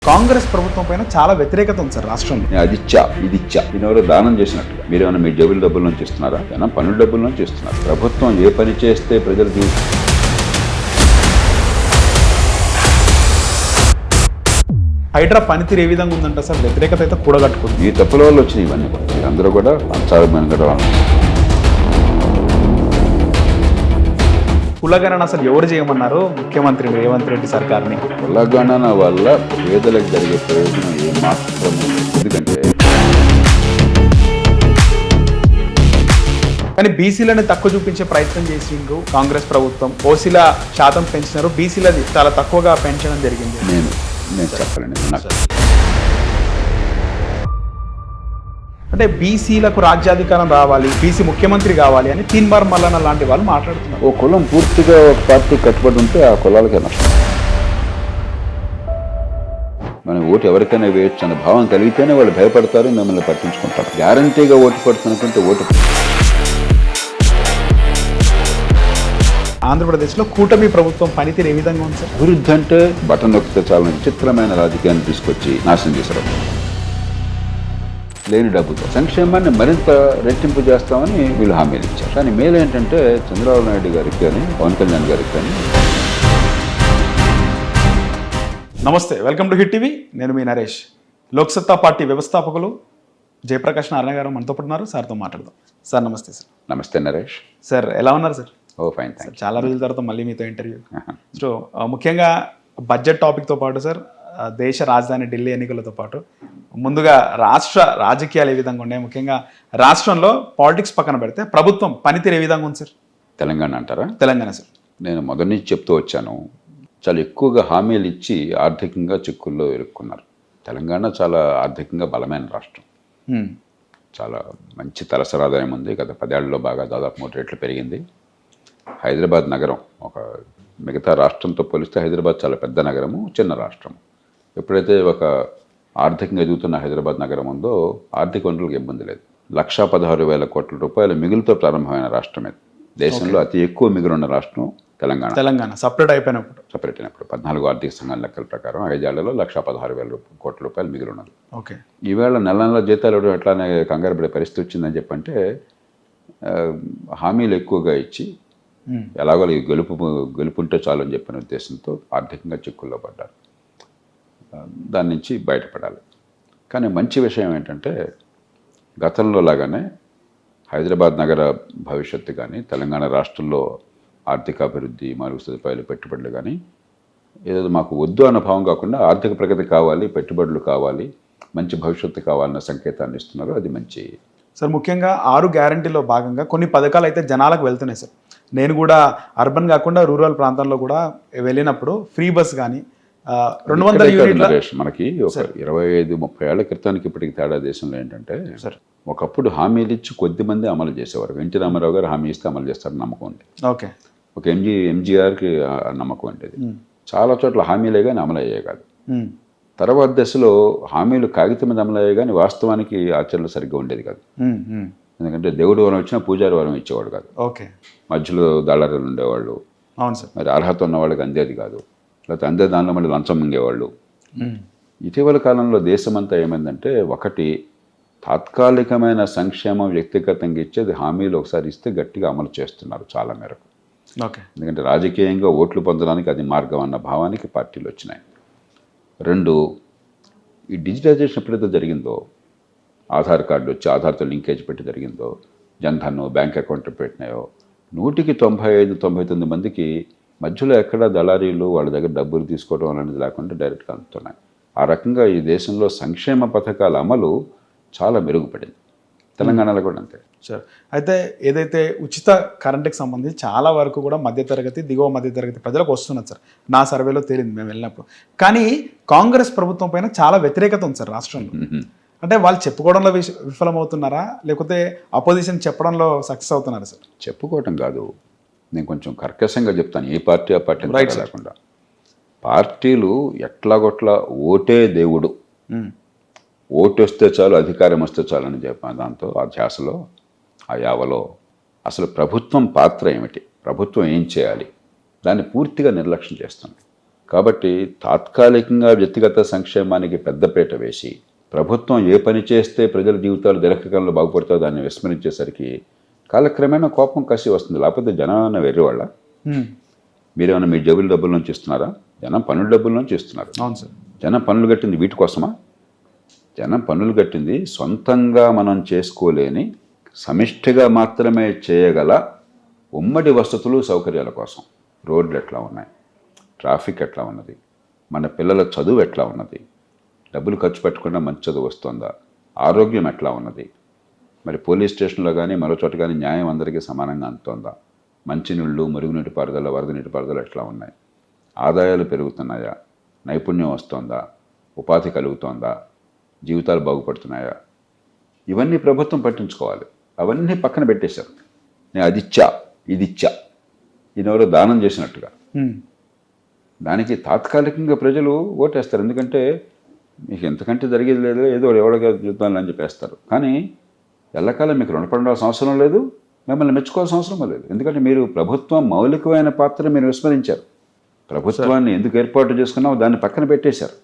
కాంగ్రెస్ ప్రభుత్వం పైన చాలా వ్యతిరేకత ఉంది సార్ రాష్ట్రంలో. అది ఇచ్చా ఇది ఇచ్చా దీనివల్ల దానం చేసినట్టుగా మీరేమైనా మీ జేబుల డబ్బుల నుంచి ఇస్తున్నారా ఏమైనా పన్నుల డబ్బుల నుంచి ఇస్తున్నారు. ప్రభుత్వం ఏ పని చేస్తే ప్రజలకు హైడ్రా పనితీరు ఏ విధంగా ఉందంట సార్? వ్యతిరేకత అయితే కూడగట్టుకుంది. ఈ తప్పుల వల్ల వచ్చినాయి ఇవన్నీ కూడా. మీరందరూ కూడా పంచాలి. కులగణన అసలు ఎవరు చేయమన్నారు? ముఖ్యమంత్రి రేవంత్ రెడ్డి సర్కార్ని. కులగణన వల్ల పేదలకు జరిగే ప్రయోజనం ఏమాత్రం లేదు. ఎందుకంటే కానీ బీసీలను తక్కువ చూపించే ప్రయత్నం చేసిండ్రు కాంగ్రెస్ ప్రభుత్వం. ఓసీల శాతం పెంచినారు, బీసీలది చాలా తక్కువగా పెంచడం జరిగింది. నేను చెప్పలేను. నాకు అంటే బీసీలకు రాజ్యాధికారం రావాలి, బీసీ ముఖ్యమంత్రి కావాలి అని తీన్మార్ మల్లన్న లాంటి వాళ్ళు మాట్లాడుతున్నారు. ఓ కులం పూర్తిగా ఒక పార్టీ కట్టుబడి ఉంటే ఆ కులాలకే నష్టం. మనం ఓటు ఎవరికైనా వేయొచ్చు అన్న భావం కలిగితేనే వాళ్ళు భయపడతారు, మిమ్మల్ని పట్టించుకుంటారు. గ్యారంటీగా ఓటు పడుతునుకుంటే ఓటు. ఆంధ్రప్రదేశ్లో కూటమి ప్రభుత్వం పనితీరు ఏ విధంగా ఉంది సార్? అభివృద్ధి అంటే బటన్ నొక్కితే చాలా విచిత్రమైన రాజకీయాన్ని తీసుకొచ్చి నాశనం చేశారు. లేని డబ్బుతో సంక్షేమాన్ని మరింత రెట్టింపు చేస్తామని వీళ్ళు హామీలు ఇచ్చారు. కానీ మేలు ఏంటంటే చంద్రబాబు నాయుడు గారికి కానీ పవన్ కళ్యాణ్ గారికి కానీ. నమస్తే, వెల్కమ్ టు హిట్ టీవీ. నేను మీ నరేష్. లోక్సత్తా పార్టీ వ్యవస్థాపకులు జయప్రకాష్ నారాయణ గారు మనతో పాటు ఉన్నారు. సార్తో మాట్లాడదాం. సార్ నమస్తే. సార్ నమస్తే నరేష్. సార్ ఎలా ఉన్నారు sir? Oh fine, thank you. చాలా రోజుల తర్వాత మళ్ళీ మీతో ఇంటర్వ్యూ. సో ముఖ్యంగా బడ్జెట్ టాపిక్తో పాటు సార్ దేశ రాజధాని ఢిల్లీ ఎన్నికలతో పాటు ముందుగా రాష్ట్ర రాజకీయాలు ఏ విధంగా ఉన్నాయి, ముఖ్యంగా రాష్ట్రంలో పాలిటిక్స్ పక్కన పెడితే ప్రభుత్వం పనితీరు ఏ విధంగా ఉంది సార్? తెలంగాణ అంటారా? తెలంగాణ సార్. నేను మొదటి నుంచి చెప్తూ వచ్చాను, చాలా ఎక్కువగా హామీలు ఇచ్చి ఆర్థికంగా చిక్కుల్లో ఇరుక్కున్నారు. తెలంగాణ చాలా ఆర్థికంగా బలమైన రాష్ట్రం. చాలా మంచి తలసరి ఆదాయం ఉంది. గత 10 ఏళ్లలో బాగా దాదాపు 3 రెట్లు పెరిగింది. హైదరాబాద్ నగరం ఒక మిగతా రాష్ట్రంతో పోలిస్తే హైదరాబాద్ చాలా పెద్ద నగరము, చిన్న రాష్ట్రం. ఎప్పుడైతే ఒక ఆర్థికంగా ఎదుగుతున్న హైదరాబాద్ నగరం ఉందో ఆర్థిక వనరులకు ఇబ్బంది లేదు. 1,16,000 కోట్ల రూపాయల మిగులుతో ప్రారంభమైన రాష్ట్రం ఇది. దేశంలో అతి ఎక్కువ మిగులున్న రాష్ట్రం తెలంగాణ. సపరేట్ అయినప్పుడు 14 ఆర్థిక సంఘాల లెక్కల ప్రకారం 5 ఏళ్లలో 1,16,000 కోట్ల రూపాయలు మిగులున్నది. ఓకే. ఈవేళ నెల జీతాలు ఇవ్వడం ఎట్లానే కంగారు పడే పరిస్థితి వచ్చిందని చెప్పంటే హామీలు ఎక్కువగా ఇచ్చి ఎలాగో గెలుపుంటే చాలు అని చెప్పిన ఉద్దేశంతో ఆర్థికంగా చిక్కుల్లో పడ్డారు. దాని నుంచి బయటపడాలి. కానీ మంచి విషయం ఏంటంటే గతంలో లాగానే హైదరాబాద్ నగర భవిష్యత్తు కానీ తెలంగాణ రాష్ట్రంలో ఆర్థిక అభివృద్ధి, మౌలిక సదుపాయాలు, పెట్టుబడులు కానీ ఏదో మాకు వద్దు అన్న భావం కాకుండా ఆర్థిక ప్రగతి కావాలి, పెట్టుబడులు కావాలి, మంచి భవిష్యత్తు కావాలన్న సంకేతాన్ని ఇస్తున్నారు. అది మంచి సార్. ముఖ్యంగా 6 గ్యారంటీలో భాగంగా కొన్ని పథకాలు అయితే జనాలకు వెళ్తున్నాయి సార్. నేను కూడా అర్బన్ కాకుండా రూరల్ ప్రాంతాల్లో కూడా వెళ్ళినప్పుడు ఫ్రీ బస్ కానీ 200 యూనిట్ల మనకి ఒక 25-30 ఏళ్ల క్రితానికి ఇప్పటికి తేడా దేశంలో ఏంటంటే సార్, ఒకప్పుడు హామీలు ఇచ్చి కొద్ది మంది అమలు చేసేవారు. ఎన్టీ రామారావు గారు హామీ ఇస్తే అమలు చేస్తారని నమ్మకం ఉంది. ఓకే. ఒక ఎంజీఆర్కి నమ్మకం ఉండేది. చాలా చోట్ల హామీలే కానీ అమలు అయ్యే కాదు. తర్వాత దశలో హామీలు కాగితం మీద అమలు అయ్యే కానీ వాస్తవానికి ఆచరణలో సరిగ్గా ఉండేది కాదు. ఎందుకంటే దేవుడు వరం ఇచ్చినా పూజారి వరం ఇచ్చేవాడు కాదు. ఓకే. మధ్యలో దళారులు ఉండేవాళ్ళు. అవును సార్. మరి అర్హత ఉన్న వాళ్ళకి అందేది కాదు. లేకపోతే అందే దానిలో మళ్ళీ లంచం మింగేవాళ్ళు. ఇటీవల కాలంలో దేశమంతా ఏమైందంటే, ఒకటి తాత్కాలికమైన సంక్షేమం వ్యక్తిగతంగా ఇచ్చేది హామీలు ఒకసారి ఇస్తే గట్టిగా అమలు చేస్తున్నారు చాలా మేరకు. ఓకే. ఎందుకంటే రాజకీయంగా ఓట్లు పొందడానికి అది మార్గం అన్న భావానికి పార్టీలు వచ్చినాయి. 2, ఈ డిజిటైజేషన్ ఎప్పుడైతే జరిగిందో, ఆధార్ కార్డు వచ్చి ఆధార్తో లింకేజ్ పెట్టి జరిగిందో, జన్ధన్ బ్యాంక్ అకౌంట్ పెట్టినాయో, 100కి 95-99 మందికి మధ్యలో ఎక్కడ దళారీలు వాళ్ళ దగ్గర డబ్బులు తీసుకోవడం అనేది లేకుండా డైరెక్ట్గా అందుతున్నాయి. ఆ రకంగా ఈ దేశంలో సంక్షేమ పథకాల అమలు చాలా మెరుగుపడింది. తెలంగాణలో కూడా అంతే సార్. అయితే ఏదైతే ఉచిత కరెంటుకి సంబంధించి చాలా వరకు కూడా మధ్యతరగతి, దిగువ మధ్యతరగతి ప్రజలకు వస్తున్నది సార్. నా సర్వేలో తేలింది మేము వెళ్ళినప్పుడు. కానీ కాంగ్రెస్ ప్రభుత్వం పైన చాలా వ్యతిరేకత ఉంది సార్ రాష్ట్రంలో. అంటే వాళ్ళు చెప్పుకోవడంలో విఫలమవుతున్నారా, లేకపోతే అపోజిషన్ చెప్పడంలో సక్సెస్ అవుతున్నారా సార్? చెప్పుకోవటం కాదు, నేను కొంచెం కర్కశంగా చెప్తాను. ఏ పార్టీ ఆ పార్టీ లేకుండా పార్టీలు ఎట్లాగొట్లా ఓటే దేవుడు, ఓటు వస్తే చాలు, అధికారం వస్తే చాలు అని చెప్పాను. దాంతో ఆ ధ్యాసలో, ఆ యావలో అసలు ప్రభుత్వం పాత్ర ఏమిటి, ప్రభుత్వం ఏం చేయాలి, దాన్ని పూర్తిగా నిర్లక్ష్యం చేస్తుంది. కాబట్టి తాత్కాలికంగా వ్యక్తిగత సంక్షేమానికి పెద్దపీట వేసి ప్రభుత్వం ఏ పని చేస్తే ప్రజల జీవితాలు దీర్ఘకాలంలో బాగుపడతాయో దాన్ని విస్మరించేసరికి కాలక్రమేణా కోపం కసి వస్తుంది. లేకపోతే జనం వెర్రి వాళ్ళ మీరేమైనా మీ జేబుల డబ్బుల నుంచి ఇస్తున్నారా? జనం పన్నుల డబ్బుల నుంచి ఇస్తున్నారు. అవును సార్. జనం పన్నులు కట్టింది వీటి కోసమా? జనం పన్నులు కట్టింది సొంతంగా మనం చేసుకోలేని సమిష్టిగా మాత్రమే చేయగల ఉమ్మడి వసతులు సౌకర్యాల కోసం. రోడ్లు ఎట్లా ఉన్నాయి, ట్రాఫిక్ ఎట్లా ఉన్నది, మన పిల్లల చదువు ఎట్లా ఉన్నది, డబ్బులు ఖర్చు పెట్టకుండా మంచి చదువు వస్తుందా, ఆరోగ్యం ఎట్లా ఉన్నది, మరి పోలీస్ స్టేషన్లో కానీ మరో చోట కానీ న్యాయం అందరికీ సమానంగా అందుతోందా, మంచినీళ్ళు, మురుగునీటి పారుదల, వరద నీటి పారుదల ఎట్లా ఉన్నాయి, ఆదాయాలు పెరుగుతున్నాయా, నైపుణ్యం వస్తోందా, ఉపాధి కలుగుతోందా, జీవితాలు బాగుపడుతున్నాయా, ఇవన్నీ ప్రభుత్వం పట్టించుకోవాలి. అవన్నీ పక్కన పెట్టేశారు. నేను అది ఇచ్చా ఇది ఇచ్చా, ఈయనెవరో దానం చేసినట్టుగా. దానికి తాత్కాలికంగా ప్రజలు ఓటేస్తారు. ఎందుకంటే మీకు ఎంతకంటే జరిగేది లేదు, ఏదో ఎవరికి చూద్దాం అని చెప్పేస్తారు. కానీ ఎల్లకాలం మీకు రుణపడాల్సిన అవసరం లేదు, మిమ్మల్ని మెచ్చుకోవాల్సిన అవసరం లేదు. ఎందుకంటే మీరు ప్రభుత్వం మౌలికమైన పాత్ర మీరు విస్మరించారు. ప్రభుత్వాన్ని ఎందుకు ఏర్పాటు చేసుకున్నామో దాన్ని పక్కన పెట్టేశారు.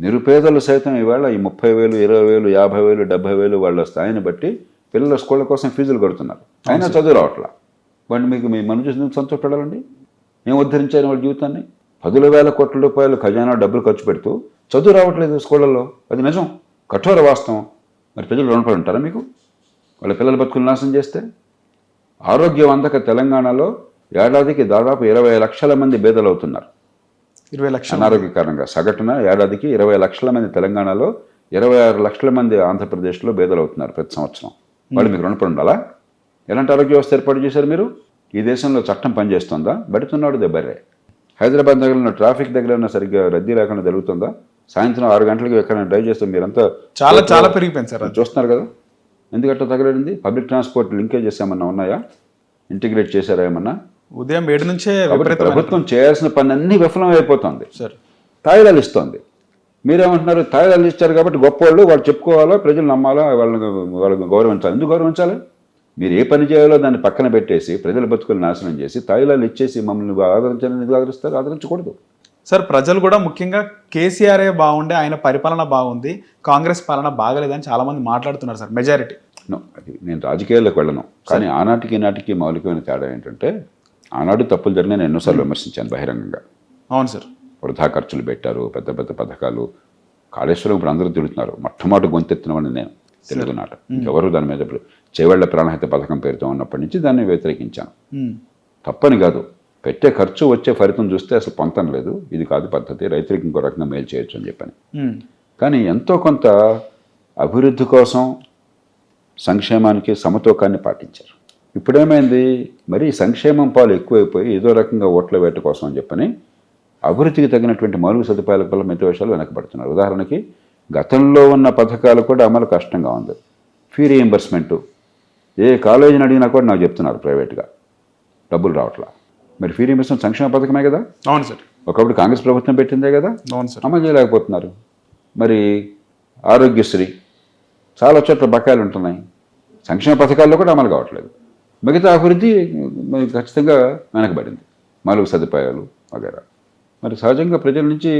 నిరుపేదలు సైతం ఈవేళ ఈ 30,000, 20,000, 50,000, 70,000 వాళ్ళ స్థాయిని బట్టి పిల్లల స్కూళ్ళ కోసం ఫీజులు కడుతున్నారు. అయినా చదువు రావట్లా. వాడిని మీకు మీ మనం చూసి సంతోషపడాలండి? ఏం ఉద్ధరించారు వాళ్ళ జీవితాన్ని? 10,000 కోట్ల రూపాయలు ఖజానా డబ్బులు ఖర్చు పెడుతూ చదువు రావట్లేదు స్కూళ్ళల్లో. అది నిజం, కఠోర వాస్తవం. మరి ప్రజలు రుణపడి ఉంటారా మీకు? వాళ్ళ పిల్లల బతుకులు నాశనం చేస్తే? ఆరోగ్యవంతక తెలంగాణలో ఏడాదికి దాదాపు 20 లక్షల మంది బేదలవుతున్నారు. 20 లక్షలు అనారోగ్య కారణంగా. సగటున ఏడాదికి 20 లక్షల మంది తెలంగాణలో, 26 లక్షల మంది ఆంధ్రప్రదేశ్లో బేదలవుతున్నారు ప్రతి సంవత్సరం. వాళ్ళు మీకు రుణపడి ఉండాలా? ఎలాంటి ఆరోగ్య వ్యవస్థ ఏర్పాటు చేశారు మీరు? ఈ దేశంలో చట్టం పనిచేస్తుందా? బడుతున్నాడు దెబ్బరే. హైదరాబాద్ నగరంలో ట్రాఫిక్ దగ్గర సరిగ్గా రద్దీ లేకుండా జరుగుతుందా? సాయంత్రం 6 గంటలకు ఎక్కడైనా డ్రైవ్ చేస్తే మీరంతా చాలా పెరిగిపోయింది సార్. చూస్తున్నారు కదా. ఎందుకంటే తగలడింది? పబ్లిక్ ట్రాన్స్పోర్ట్ లింకేజెస్ ఏమన్నా ఉన్నాయా? ఇంటిగ్రేట్ చేశారా ఏమన్నా? ఉదయం 7 నుంచే ప్రభుత్వం చేయాల్సిన పని అన్నీ విఫలం అయిపోతుంది సార్. తాయిలాలు ఇస్తోంది. మీరేమంటున్నారు? తాయిలాలు ఇచ్చారు కాబట్టి గొప్పవాళ్ళు, వాళ్ళు చెప్పుకోవాలా, ప్రజలు నమ్మాలా, వాళ్ళని గౌరవించాలి. ఎందుకు గౌరవించాలి? మీరు ఏ పని చేయాలో దాన్ని పక్కన పెట్టేసి ప్రజల బతుకులు నాశనం చేసి తాయిలాలు ఇచ్చేసి మమ్మల్ని ఆదరించాలని ఎందుకు ఆదరిస్తారు? ఆదరించకూడదు సార్. ప్రజలు కూడా ముఖ్యంగా కేసీఆరే బాగుండే, ఆయన పరిపాలన బాగుంది, కాంగ్రెస్ పాలన బాగలేదని చాలా మంది మాట్లాడుతున్నారు సార్, మెజారిటీ. అది నేను రాజకీయాల్లోకి వెళ్ళను, కానీ ఆనాటికి నాటికి మౌలికమైన తేడా ఏంటంటే, ఆనాడు తప్పులు జరిగిన నేను ఎన్నోసార్లు విమర్శించాను బహిరంగంగా. అవును సార్. వృధా ఖర్చులు పెట్టారు, పెద్ద పెద్ద పథకాలు. కాళేశ్వరం ఇప్పుడు అందరూ తిడుతున్నారు. మొట్టమొదటి గొంతెత్తిన వాడిని నేను తెలుగు నాట. ఎవరు దాని మీద ఇప్పుడు చేవేళ్ల ప్రాణహిత పథకం పేరుతో ఉన్నప్పటి నుంచి దాన్ని వ్యతిరేకించాను. తప్పని కాదు, పెట్టే ఖర్చు వచ్చే ఫలితం చూస్తే అసలు పొంతం లేదు, ఇది కాదు పద్ధతి, రైతులకు ఇంకో రకంగా మేలు చేయొచ్చు అని చెప్పని. కానీ ఎంతో కొంత అభివృద్ధి కోసం సంక్షేమానికి సమతూకాన్ని పాటించారు. ఇప్పుడేమైంది? మరి సంక్షేమం పాలు ఎక్కువైపోయి ఏదో రకంగా ఓట్ల వేట కోసం అని చెప్పని అభివృద్ధికి తగినటువంటి మౌలిక సదుపాయాల వల్ల మిగతా విషయాలు వెనకబడుతున్నారు. ఉదాహరణకి గతంలో ఉన్న పథకాలు కూడా అమలు కష్టంగా ఉంది. ఫీ రీయింబర్స్మెంటు ఏ కాలేజీని అడిగినా కూడా నాకు చెప్తున్నారు ప్రైవేట్గా డబ్బులు రావట్లా. మరి ఫీ రీయింబర్స్మెంట్ సంక్షేమ పథకమే కదా? అవును సార్. ఒకప్పుడు కాంగ్రెస్ ప్రభుత్వం పెట్టిందే కదా? అవును సార్. అమలు చేయలేకపోతున్నారు. మరి ఆరోగ్యశ్రీ చాలా చోట్ల బకాయిలు ఉంటున్నాయి, సంక్షేమ పథకాల్లో కూడా అమలు కావట్లేదు. మిగతా అభివృద్ధి ఖచ్చితంగా వెనకబడింది, మౌలిక సదుపాయాలు వగేరా. మరి సహజంగా ప్రజల నుంచి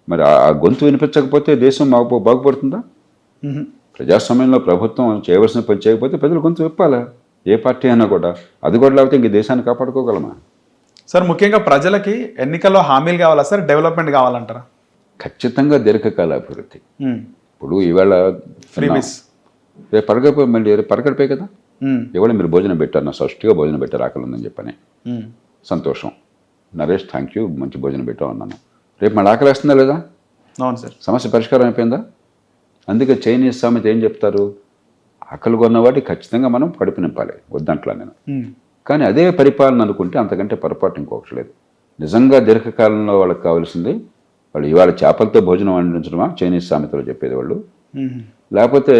మరి ఆ గొంతు వినిపించకపోతే దేశం బాగుపడుతుందా? ప్రజాస్వామ్యంలో ప్రభుత్వం చేయవలసిన పని చేయకపోతే ప్రజలు గొంతు విప్పాలా, ఏ పార్టీ అయినా కూడా. అది కూడా లేకపోతే ఇంక దేశాన్ని కాపాడుకోగలమా? సార్, ముఖ్యంగా ప్రజలకి ఎన్నికల్లో హామీలు కావాలా సార్, డెవలప్మెంట్ కావాలంటారా? ఖచ్చితంగా దీర్ఘకాల అభివృద్ధి. ఇప్పుడు ఈవేళ పరగడిపోయి మళ్ళీ పరగడిపోయి కదా, ఇవాళ మీరు భోజనం పెట్టారు, నా సృష్టిగా భోజనం పెట్టారు, ఆకలి ఉందని చెప్పని. సంతోషం నరేష్, థ్యాంక్ యూ, మంచి భోజనం పెట్టావు అన్నాను. రేపు మళ్ళీ ఆకలి వేస్తుందా లేదా? అవును సార్. సమస్య పరిష్కారం అయిపోయిందా? అందుకే చైనీస్ సామెత ఏం చెప్తారు? ఆకలి కొన్నవాటి ఖచ్చితంగా మనం కడుపు నింపాలి, వద్దంట్లా నేను. కానీ అదే పరిపాలన అనుకుంటే అంతకంటే పొరపాటు ఇంకొకటి లేదు. నిజంగా దీర్ఘకాలంలో వాళ్ళకి కావాల్సింది, వాళ్ళు ఇవాళ చేపలతో భోజనం వండించడమా చైనీస్ సామెతలో చెప్పేది వాళ్ళు, లేకపోతే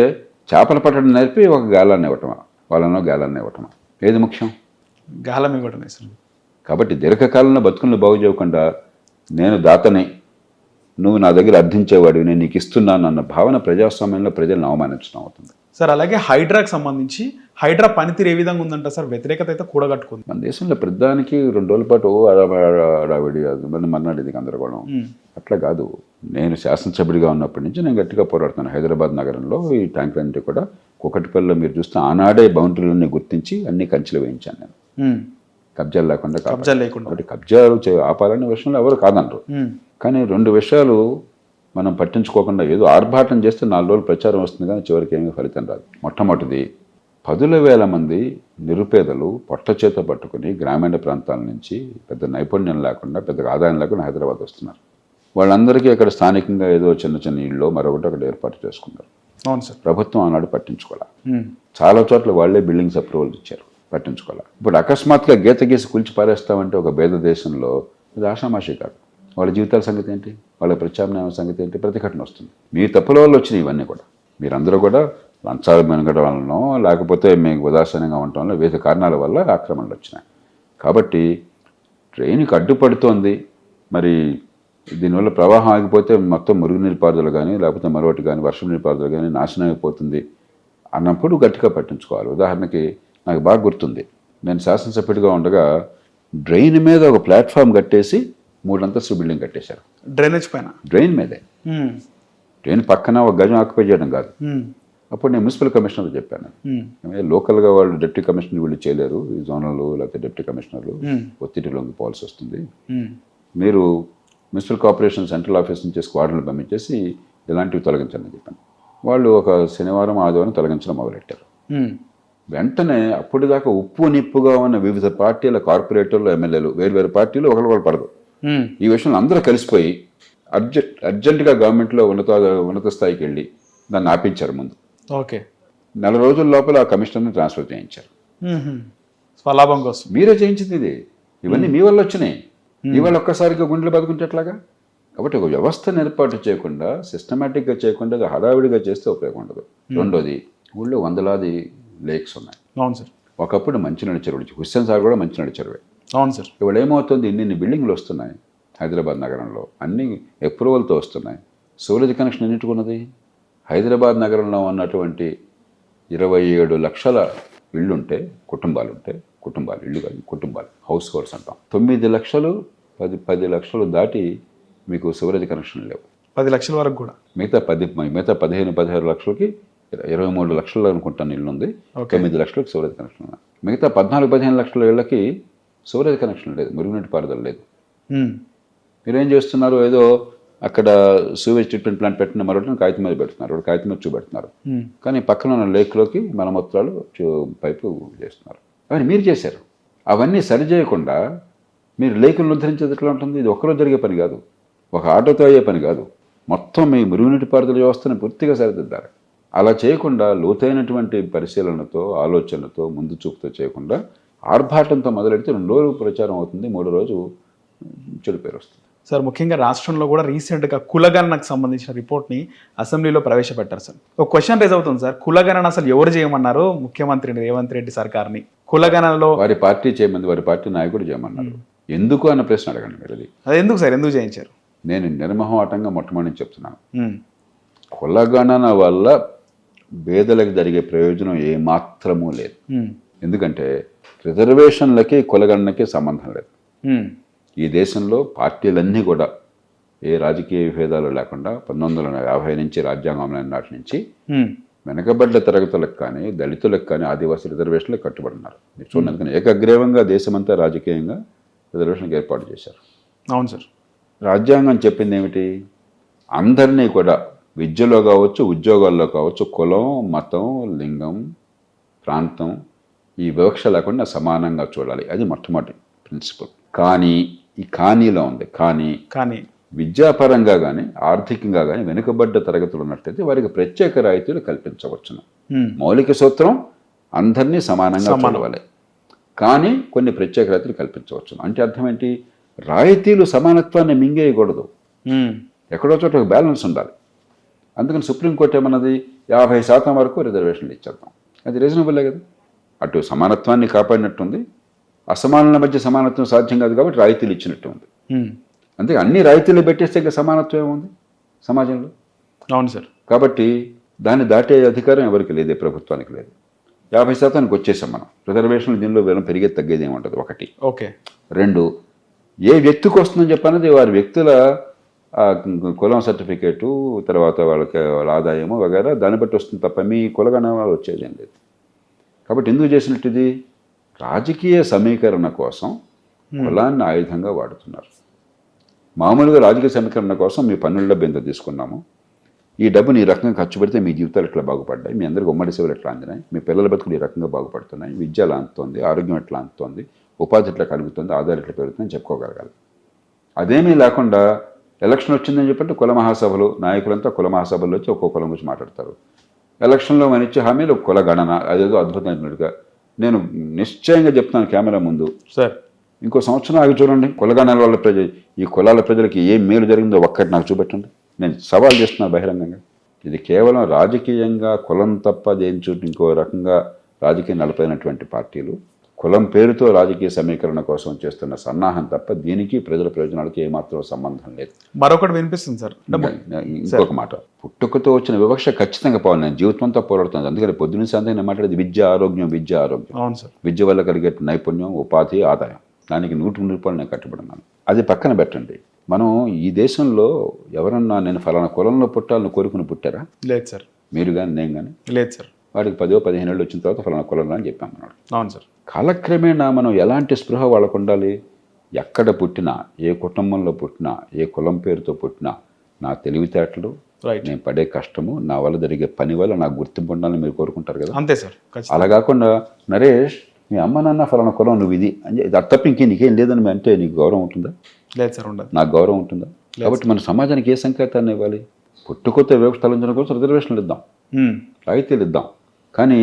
చేపలు పట్టడం నేర్పి ఒక గాలాన్ని ఇవ్వటమా, వాళ్ళనో గాలాన్ని ఇవ్వటమా? ఏది ముఖ్యం? గాలం ఇవ్వటమే సార్. కాబట్టి దీర్ఘకాలంలో బతుకులను బాగు చేయకుండా నేను దాతని, నువ్వు నా దగ్గర అర్థించేవాడివి, నేను నీకు ఇస్తున్నాను అన్న భావన ప్రజాస్వామ్యంలో ప్రజలను అవమానించడం అవుతుంది సార్. అలాగే హైడ్రాకి సంబంధించి హైడ్రా పనితీరు ఏ విధంగా ఉందంట సార్? వ్యతిరేకత అయితే కూడగట్టుకుంది. మన దేశంలో ప్రధానికి 2 రోజుల పాటు అడావిడి అది మన్నాడు ఇది గందరగోళం. అట్లా కాదు. నేను శాసనసభ్యుడిగా ఉన్నప్పటి నుంచి నేను గట్టిగా పోరాడుతాను. హైదరాబాద్ నగరంలో ఈ ట్యాంకులన్నీ కూడా కూకట్పల్లిలో మీరు చూస్తే ఆనాడే బౌండరీలన్నీ గుర్తించి అన్ని కంచెలు వేయించాను నేను. కబ్జాలు లేకుండా కాబట్టి కబ్జాలు ఆపాలనే విషయంలో ఎవరు కాదనరు. కానీ 2 విషయాలు మనం పట్టించుకోకుండా ఏదో ఆర్భాటం చేస్తే 4 రోజులు ప్రచారం వస్తుంది కానీ చివరికి ఏమీ ఫలితం రాదు. మొట్టమొదటిది 10,000 మంది నిరుపేదలు పొట్ట చేత పట్టుకుని గ్రామీణ ప్రాంతాల నుంచి పెద్ద నైపుణ్యం లేకుండా పెద్దగా ఆదాయం లేకుండా హైదరాబాద్ వస్తున్నారు. వాళ్ళందరికీ అక్కడ స్థానికంగా ఏదో చిన్న చిన్న ఇళ్ళు మరొకటి అక్కడ ఏర్పాటు చేసుకున్నారు. అవును సార్. ప్రభుత్వం ఆనాడు పట్టించుకోవాలి. చాలా చోట్ల వాళ్లే బిల్డింగ్స్ అప్రూవల్ ఇచ్చారు, పట్టించుకోవాలి. ఇప్పుడు అకస్మాత్తుగా గీత గీసి కూల్చి పారేస్తామంటే ఒక భేద దేశంలో ఇది ఆషామాషి కాదు. వాళ్ళ జీవితాల సంగతి ఏంటి, వాళ్ళ ప్రత్యామ్నాయం సంగతి ఏంటి, ప్రతిఘటన వస్తుంది. మీ తప్పుల వల్ల వచ్చినాయి ఇవన్నీ కూడా. మీరందరూ కూడా లంచాలు మెనగడం వలనో లేకపోతే మీకు ఉదాసీనంగా ఉండటం వల్ల వివిధ కారణాల వల్ల ఆక్రమణలు వచ్చినాయి. కాబట్టి ట్రైన్కి అడ్డుపడుతోంది, మరి దీనివల్ల ప్రవాహం ఆగిపోతే మొత్తం మురుగునీరు పారుదల కానీ లేకపోతే మరొకటి కానీ వర్షం నీరు పారుదల కానీ నాశనం అయిపోతుంది అన్నప్పుడు గట్టిగా పట్టించుకోవాలి. ఉదాహరణకి నాకు బాగా గుర్తుంది, నేను శాసనసభ్యుడిగా ఉండగా డ్రైన్ మీద ఒక ప్లాట్ఫామ్ కట్టేసి 3 అంతస్తుల బిల్డింగ్ కట్టేశారు. డ్రైనేజ్ పైన, డ్రైన్ మీదే. డ్రైన్ పక్కన ఒక గజం ఆక్యుపై చేయడం కాదు. అప్పుడు నేను మున్సిపల్ కమిషనర్ చెప్పాను, లోకల్గా వాళ్ళు డిప్యూటీ కమిషనర్ వీళ్ళు చేయలేరు, ఈ జోనర్లు లేకపోతే డిప్యూటీ కమిషనర్లు ఒత్తిడి లొంగిపోవాల్సి వస్తుంది. మీరు మున్సిపల్ కార్పొరేషన్ సెంట్రల్ ఆఫీస్ నుంచి స్క్వాడ్లను పంపించేసి ఇలాంటివి తొలగించండి చెప్పాను. వాళ్ళు ఒక శనివారం ఆదివారం తొలగించడం మొదలెట్టారు. వెంటనే అప్పటిదాకా ఉప్పు నిప్పుగా ఉన్న వివిధ పార్టీల కార్పొరేటర్లు ఎమ్మెల్యేలు వేరు పార్టీలు ఒకరు పడదు. ఈ విషయంలో అందరూ కలిసిపోయి అర్జెంటుగా గవర్నమెంట్లో ఉన్నత స్థాయికి వెళ్ళి దాన్ని ఆపించారు. ముందు ఓకే 4 రోజుల లోపల ఆ కమిషనర్ని ట్రాన్స్ఫర్ చేయించారు. స్వలాభం కోసం మీరే చేయించింది ఇది. ఇవన్నీ మీ వల్ల వచ్చినాయి. ఇవాళ ఒక్కసారిగా గుండెలు బతుకుంటేట్లాగా. కాబట్టి ఒక వ్యవస్థను ఏర్పాటు చేయకుండా సిస్టమేటిక్గా చేయకుండా హడావిడిగా చేస్తే ఉపయోగం ఉండదు. రెండోది, ఊళ్ళో వందలాది లేక్స్ ఉన్నాయి. అవును సార్. ఒకప్పుడు మంచినీళ్ళ చెరువు, హుస్సేన్ సార్ కూడా మంచినీళ్ళ చెరువే. అవును సార్. ఇవాళ ఏమవుతుంది, ఇన్ని బిల్డింగ్లు వస్తున్నాయి హైదరాబాద్ నగరంలో, అన్ని అప్రూవల్తో వస్తున్నాయి. సోలేజ్ కనెక్షన్ ఎన్నిటికున్నది? హైదరాబాద్ నగరంలో ఉన్నటువంటి 27 లక్షల ఇళ్ళుంటే కుటుంబాలు ఇళ్ళు కాదు కుటుంబాలు, హౌస్ హోల్డ్స్ అంటాం. 9 లక్షలు 10 లక్షలు దాటి మీకు సివరేజ్ కనెక్షన్ లేవు. 10 లక్షల వరకు కూడా. మిగతా 15-16 లక్షలకి 23 లక్షలు అనుకుంటాను ఇల్లు ఉంది. 9 లక్షలకు సివరేజ్ కనెక్షన్ ఉన్నాయి. మిగతా 14-15 లక్షల ఇళ్ళకి సివరేజ్ కనెక్షన్ లేదు, మురుగునీటి పారుదల లేదు. మీరేం చేస్తున్నారు, ఏదో అక్కడ సూవేజ్ ట్రీట్మెంట్ ప్లాంట్ పెట్టిన మరొకటి కాగితం మీద పెడుతున్నారు, కాగితం మీద చూపెడుతున్నారు. కానీ పక్కన ఉన్న లేక్లోకి మలమూత్రాలు పైపు చేస్తున్నారు. అవన్నీ మీరు చేశారు. అవన్నీ సరిచేయకుండా మీరు లేకులను ఉద్ధరించేది ఎట్లా ఉంటుంది? ఇది ఒక్కరోజు జరిగే పని కాదు, ఒక ఆటోతో అయ్యే పని కాదు. మొత్తం మీ మురుగునీటి పారుదల వ్యవస్థను పూర్తిగా సరిదిద్దారు. అలా చేయకుండా లోతైనటువంటి పరిశీలనతో ఆలోచనతో ముందు చూపుతో చేయకుండా ఆర్భాటంతో మొదలెడితే 2 రోజులు ప్రచారం అవుతుంది, 3వ రోజు చెడు పేరు వస్తుంది. సార్, ముఖ్యంగా రాష్ట్రంలో కూడా రీసెంట్గా కులగణనకు సంబంధించిన రిపోర్ట్ని అసెంబ్లీలో ప్రవేశపెట్టారు సార్. ఒక క్వశ్చన్ రేజ్ అవుతుంది సార్, కులగణన అసలు ఎవరు చేయమన్నారు? ముఖ్యమంత్రి రేవంత్ రెడ్డి సర్కార్ని కులగణనలో వారి పార్టీ చేయమంది, వారి పార్టీ నాయకుడు చేయమన్నారు. ఎందుకు అన్న ప్రశ్న అడగండి మీరు. అది ఎందుకు సార్, ఎందుకు చేయించారు? నేను నిర్మోహమాటంగా మొట్టమొదటి చెప్తున్నాను, కులగణన వల్ల పేదలకు జరిగే ప్రయోజనం ఏమాత్రమూ లేదు. ఎందుకంటే రిజర్వేషన్లకి కులగణనకి సంబంధం లేదు. ఈ దేశంలో పార్టీలన్నీ కూడా ఏ రాజకీయ విభేదాలు లేకుండా 1950 నుంచి రాజ్యాంగం నాటి నుంచి వెనకబడ్డ తరగతులకు కానీ దళితులకు కానీ ఆదివాసీ రిజర్వేషన్లకు కట్టుబడినారు. మీరు చూడండి, అందుకని ఏకగ్రీవంగా దేశమంతా రాజకీయంగా రిజర్వేషన్కి ఏర్పాటు చేశారు. అవును సార్. రాజ్యాంగం చెప్పింది ఏమిటి? అందరినీ కూడా విద్యలో కావచ్చు, ఉద్యోగాల్లో కావచ్చు, కులం, మతం, లింగం, ప్రాంతం ఈ వివక్ష లేకుండా సమానంగా చూడాలి. అది మొట్టమొదటి ప్రిన్సిపల్. కానీ ఈ కానీలో ఉంది. కానీ విద్యాపరంగా కానీ ఆర్థికంగా కానీ వెనుకబడ్డ తరగతులు ఉన్నట్లయితే వారికి ప్రత్యేక రాయితీలు కల్పించవచ్చును. మౌలిక సూత్రం అందరినీ సమానంగా చూడాలి, కానీ కొన్ని ప్రత్యేక రాయితీలు కల్పించవచ్చును. అంటే అర్థం ఏంటి? రాయితీలు సమానత్వాన్ని మింగేయకూడదు, ఎక్కడో చోట ఒక బ్యాలెన్స్ ఉండాలి. అందుకని సుప్రీంకోర్టు ఏమన్నది, 50% వరకు రిజర్వేషన్లు ఇచ్చేద్దాం. అది రీజనబుల్లే కదా. అటు సమానత్వాన్ని కాపాడినట్టుంది, అసమానుల మధ్య సమానత్వం సాధ్యం కాదు కాబట్టి రాయితీలు ఇచ్చినట్టు ఉంది. అంతే, అన్ని రాయితీలు పెట్టేస్తే ఇంకా సమానత్వం ఏముంది సమాజంలో? అవును సార్. కాబట్టి దాన్ని దాటే అధికారం ఎవరికి లేదు, ప్రభుత్వానికి లేదు. 50% వచ్చేసాం మనం. రిజర్వేషన్లు దీనిలో పెరిగేది తగ్గేది ఏమి ఉంటుంది ఒకటి. ఓకే. 2, ఏ వ్యక్తికి వస్తుందని చెప్పనేది వారి వ్యక్తుల కులం సర్టిఫికేటు, తర్వాత వాళ్ళ ఆదాయము వగేరా దాన్ని బట్టి వస్తుంది తప్ప మీ కులగణాలు వచ్చేది ఏం లేదు. కాబట్టి ఎందుకు చేసినట్టు ఇది రాజకీయ సమీకరణ కోసం కులాన్ని ఆయుధంగా వాడుతున్నారు. మామూలుగా రాజకీయ సమీకరణ కోసం మీ పన్నుల డబ్బు ఎంత తీసుకున్నాము, ఈ డబ్బుని ఈ రకంగా ఖర్చు పెడితే మీ జీవితాలు ఎట్లా బాగుపడ్డాయి, మీ అందరికి ఉమ్మడి సేవలు ఎట్లా అందినాయి, మీ పిల్లల బతుకులు ఈ రకంగా బాగుపడుతున్నాయి, విద్య ఎలా అందుతోంది, ఆరోగ్యం ఎట్లా అందుతోంది, ఉపాధి ఎట్లా కలుగుతుంది, ఆదాయం ఎట్లా పెరుగుతుందని చెప్పుకోగలగాలి. అదేమీ లేకుండా ఎలక్షన్ వచ్చిందని చెప్పంటే కుల మహాసభలు, నాయకులంతా కుల మహాసభల్లో వచ్చి ఒక్కో కులం గురించి మాట్లాడతారు. ఎలక్షన్లో మన ఇచ్చే హామీలు కుల గణన, అదేదో అద్భుతమైనట్టుగా. నేను నిశ్చయంగా చెప్తాను కెమెరా ముందు, సార్ ఇంకో సంవత్సరం ఆగి చూడండి, కులగణాల వల్ల ఈ కులాల ప్రజలకి ఏం మేలు జరిగిందో ఒక్కటి నాకు చూపెట్టండి. నేను సవాల్ చేస్తున్నాను బహిరంగంగా. ఇది కేవలం రాజకీయంగా కులం తప్ప దేని చోటు ఇంకో రకంగా రాజకీయం నడిపినటువంటి పార్టీలు కులం పేరుతో రాజకీయ సమీకరణ కోసం చేస్తున్న సన్నాహం తప్ప దీనికి ప్రజల ప్రయోజనాలకి ఏమాత్రం సంబంధం లేదు. మరొకటి వినిపిస్తుంది సార్, ఇంకొక మాట, పుట్టుకతో వచ్చిన వివక్ష ఖచ్చితంగా పోవాలి. నేను జీవితంతో పోరాడుతాను. అందుకని పొద్దున్న సాయంత్రం నేను మాట్లాడేది విద్య ఆరోగ్యం, విద్య ఆరోగ్యం. అవును సార్. విద్య వల్ల కలిగే నైపుణ్యం, ఉపాధి, ఆదాయం, దానికి 100 రూపాయలు నేను కట్టుబడినాను. అది పక్కన పెట్టండి. మనం ఈ దేశంలో ఎవరన్నా నేను ఫలానా కులంలో పుట్టాలని కోరుకుని పుట్టారా? లేదు సార్. మీరు కానీ నేను కానీ లేదు సార్. వాడికి 10-15 ఏళ్ళు వచ్చిన తర్వాత ఫలానా కులంలో అని చెప్పామన్నాడు. అవును సార్. కాలక్రమేణా మనం ఎలాంటి స్పృహ వాళ్ళకు ఉండాలి? ఎక్కడ పుట్టినా, ఏ కుటుంబంలో పుట్టినా, ఏ కులం పేరుతో పుట్టినా, నా తెలివితేటలు, నేను పడే కష్టము, నా వల్ల జరిగే పని వల్ల నాకు గుర్తింపు ఉండాలని మీరు కోరుకుంటారు కదా. అంతే సార్. అలా కాకుండా నరేష్ మీ అమ్మ నాన్న ఫలానా కులం, నువ్వు ఇది అని అది తప్ప నీకేం లేదని అంటే నీకు గౌరవం ఉంటుందా? లేదు సార్, ఉండదు. నాకు గౌరవం ఉంటుందా? కాబట్టి మన సమాజానికి ఏ సంకేతాన్ని ఇవ్వాలి? పుట్టుకొత్త వివక్ష తొలగించడం కోసం రిజర్వేషన్లు ఇద్దాం, రాయితీలు ఇద్దాం. కానీ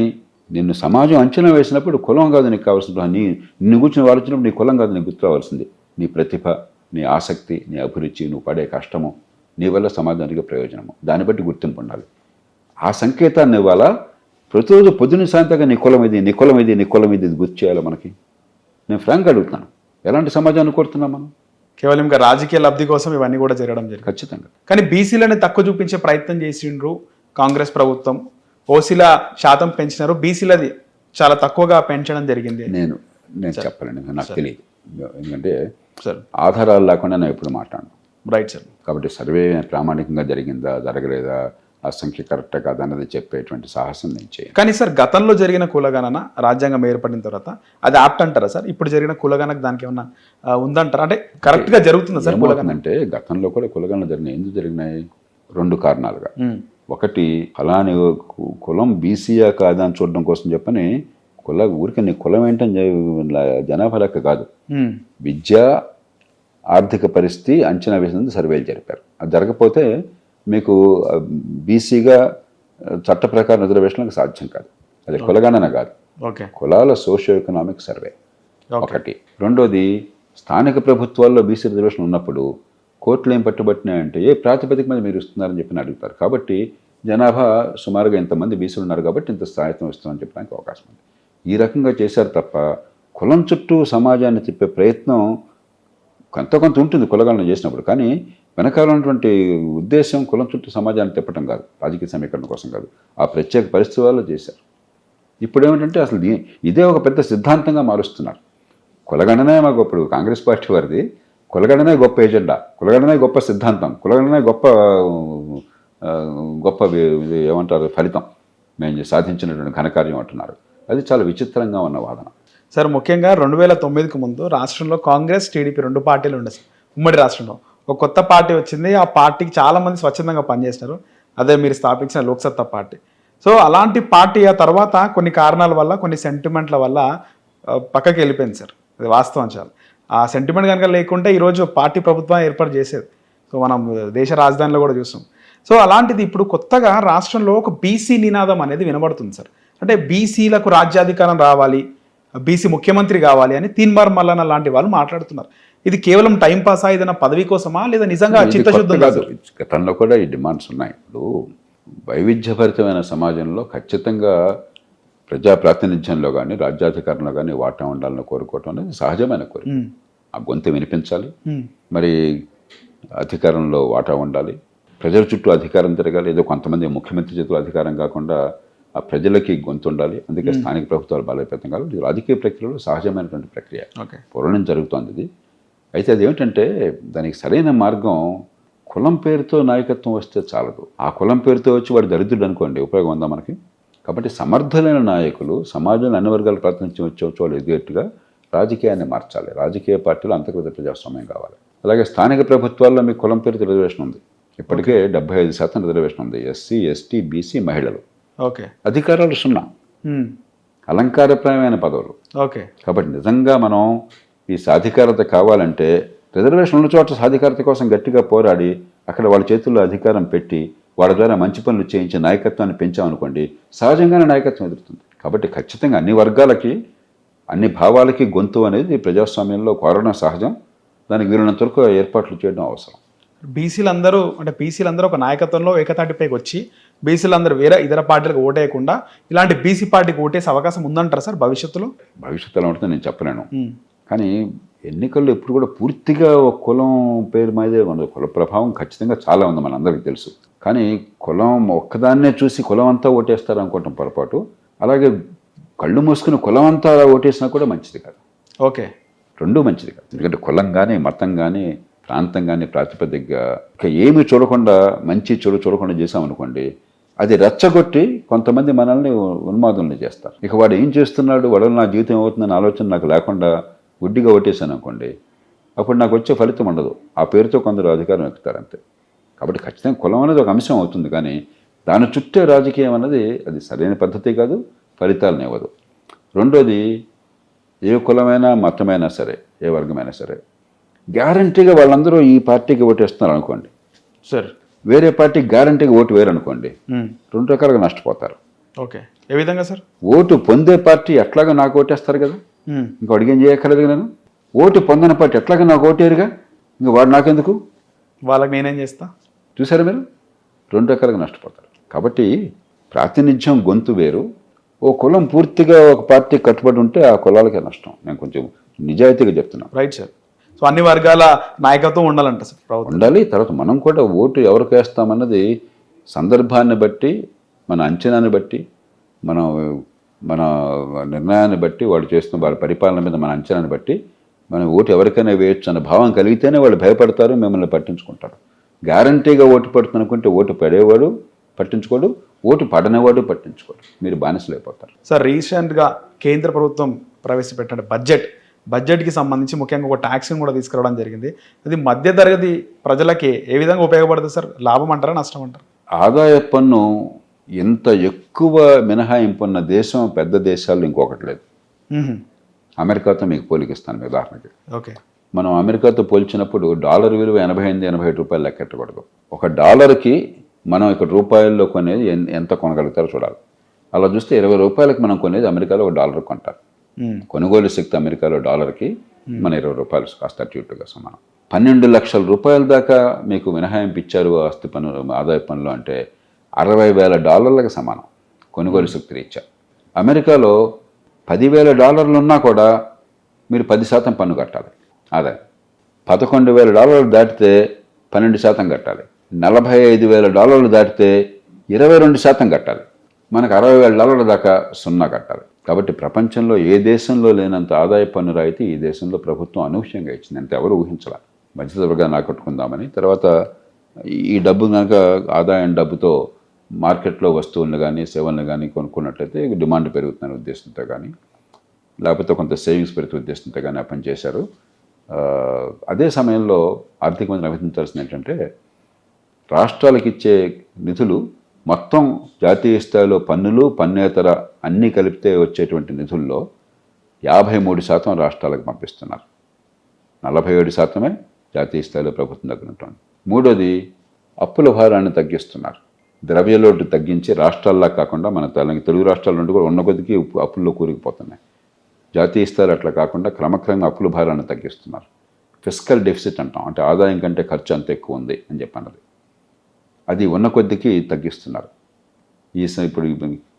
నిన్ను సమాజం అంచనా వేసినప్పుడు కులం కాదు నీకు కావాల్సిన, నిన్ను కూర్చొని వాళ్ళు వచ్చినప్పుడు నీ కులం కాదు నీకు గుర్తు రావాల్సింది నీ ప్రతిభ, నీ ఆసక్తి, నీ అభిరుచి, నువ్వు పడే కష్టము, నీ వల్ల సమాజానికి ప్రయోజనము, దాన్ని బట్టి గుర్తింపు ఉండాలి. ఆ సంకేతాన్ని ఇవ్వాలా? ప్రతిరోజు పొద్దున్న సాయంత్రంగా నీ కులం ఇది, నీ కులం ఇది, నీ కులం ఇది గుర్తు చేయాలి మనకి. నేను ఫ్రాంక్గా అడుగుతున్నాను, ఎలాంటి సమాజాన్ని కోరుతున్నాం మనం? కేవలం ఇంకా రాజకీయ లబ్ధి కోసం ఇవన్నీ కూడా జరగడం జరిగింది. ఖచ్చితంగా. కానీ బీసీలని తక్కువ చూపించే ప్రయత్నం చేసిండ్రు కాంగ్రెస్ ప్రభుత్వం. ఓసీల శాతం పెంచినారు, బీసీలది చాలా తక్కువగా పెంచడం జరిగింది. నేను చెప్పలేను, నాకు తెలియదు. ఎందుకంటే సార్ ఆధారాలు లేకుండా నేను ఎప్పుడు మాట్లాడను. Right sir. కాబట్టి సర్వే ప్రామాణికంగా జరిగిందా జరగలేదా, ఆ సంఖ్య కరెక్ట్ కాదా అన్నది చెప్పేటువంటి సాహసం నేను చేయను. కానీ సార్ గతంలో జరిగిన కులగణన రాజ్యాంగం ఏర్పడిన తర్వాత అది యాప్ట్ అంటారా సార్? ఇప్పుడు జరిగిన కులగణకు దానికి ఏమన్నా ఉందంటారా? అంటే కరెక్ట్గా జరుగుతుందా సార్ కులగణన? అంటే గతంలో కూడా కులగణన జరిగినాయి. ఎందుకు జరిగినాయి? 2 కారణాలుగా. ఒకటి, ఫలాని కులం బీసీయా కాదా అని చూడడం కోసం చెప్పని ఊరికే నీ కులం ఏంటని జనాభా లెక్క కాదు, విద్య ఆర్థిక పరిస్థితి అంచనా వేసినందుకు సర్వేలు జరిపారు. అది జరగకపోతే మీకు బీసీగా చట్ట ప్రకారం రిజర్వేషన్లకు సాధ్యం కాదు. అది కులగణన కాదు, కులాల సోషియో ఎకనామిక్ సర్వే ఒకటి. రెండోది, స్థానిక ప్రభుత్వాల్లో బీసీ రిజర్వేషన్ ఉన్నప్పుడు కోర్టులు ఏం పట్టుబట్టినాయంటే ఏ ప్రాతిపదిక మీద మీరు ఇస్తున్నారని చెప్పి అడుగుతారు. కాబట్టి జనాభా సుమారుగా ఇంతమంది బీసీలు ఉన్నారు కాబట్టి ఇంత స్థాయిత్వం ఇస్తున్నారని చెప్పడానికి అవకాశం ఉంది. ఈ రకంగా చేశారు తప్ప కులం చుట్టూ సమాజాన్ని తిప్పే ప్రయత్నం కొంత ఉంటుంది కులగణన చేసినప్పుడు. కానీ వెనకాల ఉన్నటువంటి ఉద్దేశం కులం చుట్టూ సమాజాన్ని తిప్పటం కాదు, రాజకీయ సమీకరణ కోసం కాదు. ఆ ప్రత్యేక పరిస్థితి వల్ల చేశారు. ఇప్పుడు ఏమిటంటే అసలు ఇదే ఒక పెద్ద సిద్ధాంతంగా మారుస్తున్నారు. కులగణనే మాకు ఇప్పుడు కాంగ్రెస్ పార్టీ వారిది కులగణనే గొప్ప ఎజెండా, కులగణనే గొప్ప సిద్ధాంతం, కులగణనే గొప్ప ఏమంటారు ఫలితం, మేము సాధించినటువంటి ఘనకార్యం అంటున్నారు. అది చాలా విచిత్రంగా ఉన్న వాదన సార్. ముఖ్యంగా 2009కు ముందు రాష్ట్రంలో కాంగ్రెస్, టీడీపీ 2 పార్టీలు ఉండే సార్ ఉమ్మడి రాష్ట్రంలో. ఒక కొత్త పార్టీ వచ్చింది, ఆ పార్టీకి చాలామంది స్వచ్ఛందంగా పనిచేసినారు. అదే మీరు స్థాపించిన లోక్సత్తా పార్టీ. సో అలాంటి పార్టీ ఆ తర్వాత కొన్ని కారణాల వల్ల, కొన్ని సెంటిమెంట్ల వల్ల పక్కకి వెళ్ళిపోయింది సార్. అది వాస్తవం. చాలా ఆ సెంటిమెంట్ కనుక లేకుంటే ఈరోజు పార్టీ ప్రభుత్వం ఏర్పాటు చేసేది. సో మనం దేశ రాజధానిలో కూడా చూస్తాం. సో అలాంటిది ఇప్పుడు కొత్తగా రాష్ట్రంలో ఒక బీసీ నినాదం అనేది వినబడుతుంది సార్. అంటే బీసీలకు రాజ్యాధికారం రావాలి, బీసీ ముఖ్యమంత్రి కావాలి అని తీన్మార్ మల్లన్న లాంటి వాళ్ళు మాట్లాడుతున్నారు. ఇది కేవలం టైం పాస్ ఏదైనా పదవి కోసమా, లేదా నిజంగా చిత్తశుద్ధం కాదు? గతంలో కూడా ఈ డిమాండ్స్ ఉన్నాయి. ఇప్పుడు వైవిధ్యభరితమైన సమాజంలో ఖచ్చితంగా ప్రజా ప్రాతినిధ్యంలో కానీ రాజ్యాధికారంలో కానీ వాటా ఉండాలని కోరుకోవటం అనేది సహజమైన కోరిక. ఆ గొంతు వినిపించాలి, మరి అధికారంలో వాటా ఉండాలి, ప్రజల చుట్టూ అధికారం తిరగాలి. ఏదో కొంతమంది ముఖ్యమంత్రి చేతులు అధికారం కాకుండా ఆ ప్రజలకి గొంతు ఉండాలి. అందుకే స్థానిక ప్రభుత్వాలు బలోపేతం కావాలి. ఇది రాజకీయ ప్రక్రియలో సహజమైనటువంటి ప్రక్రియ, ఓకే పూర్వం నుంచి జరుగుతోంది ఇది. అయితే అదేమిటంటే దానికి సరైన మార్గం కులం పేరుతో నాయకత్వం వస్తే చాలదు. ఆ కులం పేరుతో వచ్చి వాడు దరిద్రుడు అనుకోండి, ఉపయోగం ఉందా మనకి? కాబట్టి సమర్థులైన నాయకులు సమాజంలో అన్ని వర్గాలు ప్రాతినిధ్యం వచ్చే వాళ్ళు ఎదిగేట్టుగా రాజకీయాన్ని మార్చాలి. రాజకీయ పార్టీలు అంతర్గత ప్రజాస్వామ్యం కావాలి. అలాగే స్థానిక ప్రభుత్వాల్లో మీకు కులం పేరుతో రిజర్వేషన్ ఉంది. ఇప్పటికే 75% రిజర్వేషన్ ఉంది. ఎస్సీ, ఎస్టీ, బీసీ, మహిళలు. ఓకే అధికారాలు 0, అలంకారప్రాయమైన పదవులు. ఓకే కాబట్టి నిజంగా మనం ఈ సాధికారత కావాలంటే రిజర్వేషన్ ఉన్న చోట సాధికారత కోసం గట్టిగా పోరాడి అక్కడ వాళ్ళ చేతుల్లో అధికారం పెట్టి వాళ్ళ ద్వారా మంచి పనులు చేయించి నాయకత్వాన్ని పెంచామనుకోండి, సహజంగానే నాయకత్వం ఎదురుతుంది. కాబట్టి ఖచ్చితంగా అన్ని వర్గాలకి అన్ని భావాలకి గొంతు అనేది ప్రజాస్వామ్యంలో కోరడం సహజం. దానికి వీలున్నంత వరకు ఏర్పాట్లు చేయడం అవసరం. బీసీలందరూ ఒక నాయకత్వంలో ఏకతాటిపైకి వచ్చి బీసీలందరూ వేరే ఇతర పార్టీలకు ఓటేయకుండా ఇలాంటి బీసీ పార్టీకి ఓటేసే అవకాశం ఉందంటారా సార్ భవిష్యత్తులో? భవిష్యత్తులో ఉంటుందో నేను చెప్పలేను. కానీ ఎన్నికల్లో ఎప్పుడు కూడా పూర్తిగా ఒక కులం పేరు మీదే ఉండదు. కుల ప్రభావం ఖచ్చితంగా చాలా ఉంది, మనందరికీ తెలుసు. కానీ కులం ఒక్కదాన్నే చూసి కులం అంతా ఓటేస్తారు అనుకోవటం పొరపాటు. అలాగే కళ్ళు మూసుకుని కులం అంతా ఓటేసినా కూడా మంచిది కాదు. ఓకే, రెండూ మంచిది కాదు. ఎందుకంటే కులం కానీ మతం కానీ ప్రాంతం కానీ ప్రాతిపదికగా ఇక ఏమి చూడకుండా మంచి చెడు చూడకుండా చేసామనుకోండి, అది రెచ్చగొట్టి కొంతమంది మనల్ని ఉన్మాదుల్ని చేస్తారు. ఇక వాడు ఏం చేస్తున్నాడు, వాడు నా జీవితం ఏమవుతుందన్న ఆలోచన నాకు లేకుండా గుడ్డిగా ఓటేసాను అనుకోండి, అప్పుడు నాకు వచ్చే ఫలితం ఉండదు. ఆ పేరుతో కొందరు అధికారం ఎక్కుతారు అంతే. కాబట్టి ఖచ్చితంగా కులం అనేది ఒక అంశం అవుతుంది, కానీ దాని చుట్టే రాజకీయం అన్నది అది సరైన పద్ధతి కాదు, ఫలితాలను ఇవ్వదు. రెండోది, ఏ కులమైనా మతమైనా సరే, ఏ వర్గమైనా సరే, గ్యారంటీగా వాళ్ళందరూ ఈ పార్టీకి ఓటేస్తున్నారు అనుకోండి సార్, వేరే పార్టీకి గ్యారంటీగా ఓటు వేరు అనుకోండి, రెండు రకాలుగా నష్టపోతారు. ఓకే, ఏ విధంగా సార్? ఓటు పొందే పార్టీ ఎట్లాగా నాకు ఓటేస్తారు కదా, ఇంకా అడిగేం చేయక్కర్లేదు. నేను ఓటు పొందని పార్టీ ఎట్లాగా నాకు ఓటేరుగా, ఇంకా వాడు నాకెందుకు, వాళ్ళకి నేనేం చేస్తా? చూసారా మీరు, రెండు రకాలుగా నష్టపోతారు. కాబట్టి ప్రాతినిధ్యం గొంతు వేరు. ఓ కులం పూర్తిగా ఒక పార్టీ కట్టుబడి ఉంటే ఆ కులాలకే నష్టం. నేను కొంచెం నిజాయితీగా చెప్తున్నాను. Right sir. సో అన్ని వర్గాల నాయకత్వం ఉండాలంట సార్ ప్రభుత్వం. ఉండాలి. తర్వాత మనం కూడా ఓటు ఎవరికి వేస్తామన్నది సందర్భాన్ని బట్టి, మన అంచనాన్ని బట్టి, మన నిర్ణయాన్ని బట్టి, వాళ్ళు చేస్తున్న వాళ్ళ పరిపాలన మీద మన అంచనాన్ని బట్టి మనం ఓటు ఎవరికైనా వేయచ్చు అన్న భావం కలిగితేనే వాళ్ళు భయపడతారు, మిమ్మల్ని పట్టించుకుంటారు. గ్యారంటీగా ఓటు పడుతుంది అనుకుంటే ఓటు పడేవాడు పట్టించుకోడు, ఓటు పడనేవాడు పట్టించుకోడు, మీరు బానిసలైపోతారు. సార్, రీసెంట్గా కేంద్ర ప్రభుత్వం ప్రవేశపెట్టిన బడ్జెట్కి సంబంధించి ముఖ్యంగా ఒక ట్యాక్స్ని కూడా తీసుకురావడం జరిగింది. అది మధ్యతరగతి ప్రజలకి ఏ విధంగా ఉపయోగపడుతుంది సార్? లాభం అంటారా, నష్టం అంటారా? ఆదాయ పన్ను ఎంత ఎక్కువ మినహాయింపు ఉన్న దేశం, పెద్ద దేశాల్లో ఇంకొకటి లేదు. అమెరికాతో మీకు పోలికిస్తాను మీ ఉదాహరణకి. ఓకే, మనం అమెరికాతో పోల్చినప్పుడు డాలర్ విలువ 88-87 రూపాయలు లెక్కెట్టకూడదు. ఒక డాలర్కి మనం ఇక్కడ రూపాయల్లో కొనేది ఎంత కొనగలుగుతారో చూడాలి. అలా చూస్తే 20 రూపాయలకు మనం కొనేది అమెరికాలో ఒక డాలర్ కొంటారు. కొనుగోలు శక్తి అమెరికాలో డాలర్కి మన 20 రూపాయలు కాస్త అటు ఇటుగా సమానం. 12 లక్షల రూపాయల దాకా మీకు మినహాయింపు ఇచ్చారు ఆస్తి పన్ను, ఆదాయ పన్నులు అంటే $60,000 సమానం కొనుగోలు శక్తి రీత్యా. అమెరికాలో $10,000 ఉన్నా కూడా మీరు 10% పన్ను కట్టాలి ఆదాయం. $11,000 దాటితే 12% కట్టాలి. $45,000 దాటితే 22% కట్టాలి. మనకు $60,000 దాకా 0 కట్టాలి. కాబట్టి ప్రపంచంలో ఏ దేశంలో లేనంత ఆదాయ పన్ను రాయితీ ఈ దేశంలో ప్రభుత్వం అనూహ్యంగా ఇచ్చింది. అంత ఎవరు ఊహించాల. మధ్యతరగతిగా కట్టుకుందామని. తర్వాత ఈ డబ్బు కనుక ఆదాయం డబ్బుతో మార్కెట్లో వస్తువులను కానీ సేవలను కానీ కొనుక్కున్నట్లయితే డిమాండ్ పెరుగుతున్న ఉద్దేశంతో కానీ, లేకపోతే కొంత సేవింగ్స్ పెరుగుతున్న ఉద్దేశంతో కానీ ఆ పని చేశారు. అదే సమయంలో ఆర్థిక మంత్రి అభినందించాల్సింది ఏంటంటే, రాష్ట్రాలకు ఇచ్చే నిధులు మొత్తం జాతీయ స్థాయిలో పన్నులు, పన్నేతర అన్నీ కలిపితే వచ్చేటువంటి నిధుల్లో 53% రాష్ట్రాలకు పంపిస్తున్నారు. 47% జాతీయ స్థాయిలో ప్రభుత్వం దగ్గర ఉంటుంది. మూడోది, అప్పుల భారాన్ని తగ్గిస్తున్నారు. ద్రవ్యలోటు తగ్గించి రాష్ట్రాల్లా కాకుండా మన తెలుగు రాష్ట్రాల నుండి కూడా ఉన్న కొద్దికి అప్పుల్లో కూరుకుపోతున్నాయి. జాతీయ స్థాయిలో అట్లా కాకుండా క్రమక్రమంగా అప్పుల భారాన్ని తగ్గిస్తున్నారు. ఫిస్కల్ డెఫిసిట్ అంటాం, అంటే ఆదాయం కంటే ఖర్చు అంత ఎక్కువ ఉంది అని చెప్పన్నది. అది ఉన్న కొద్దికి తగ్గిస్తున్నారు. ఇప్పుడు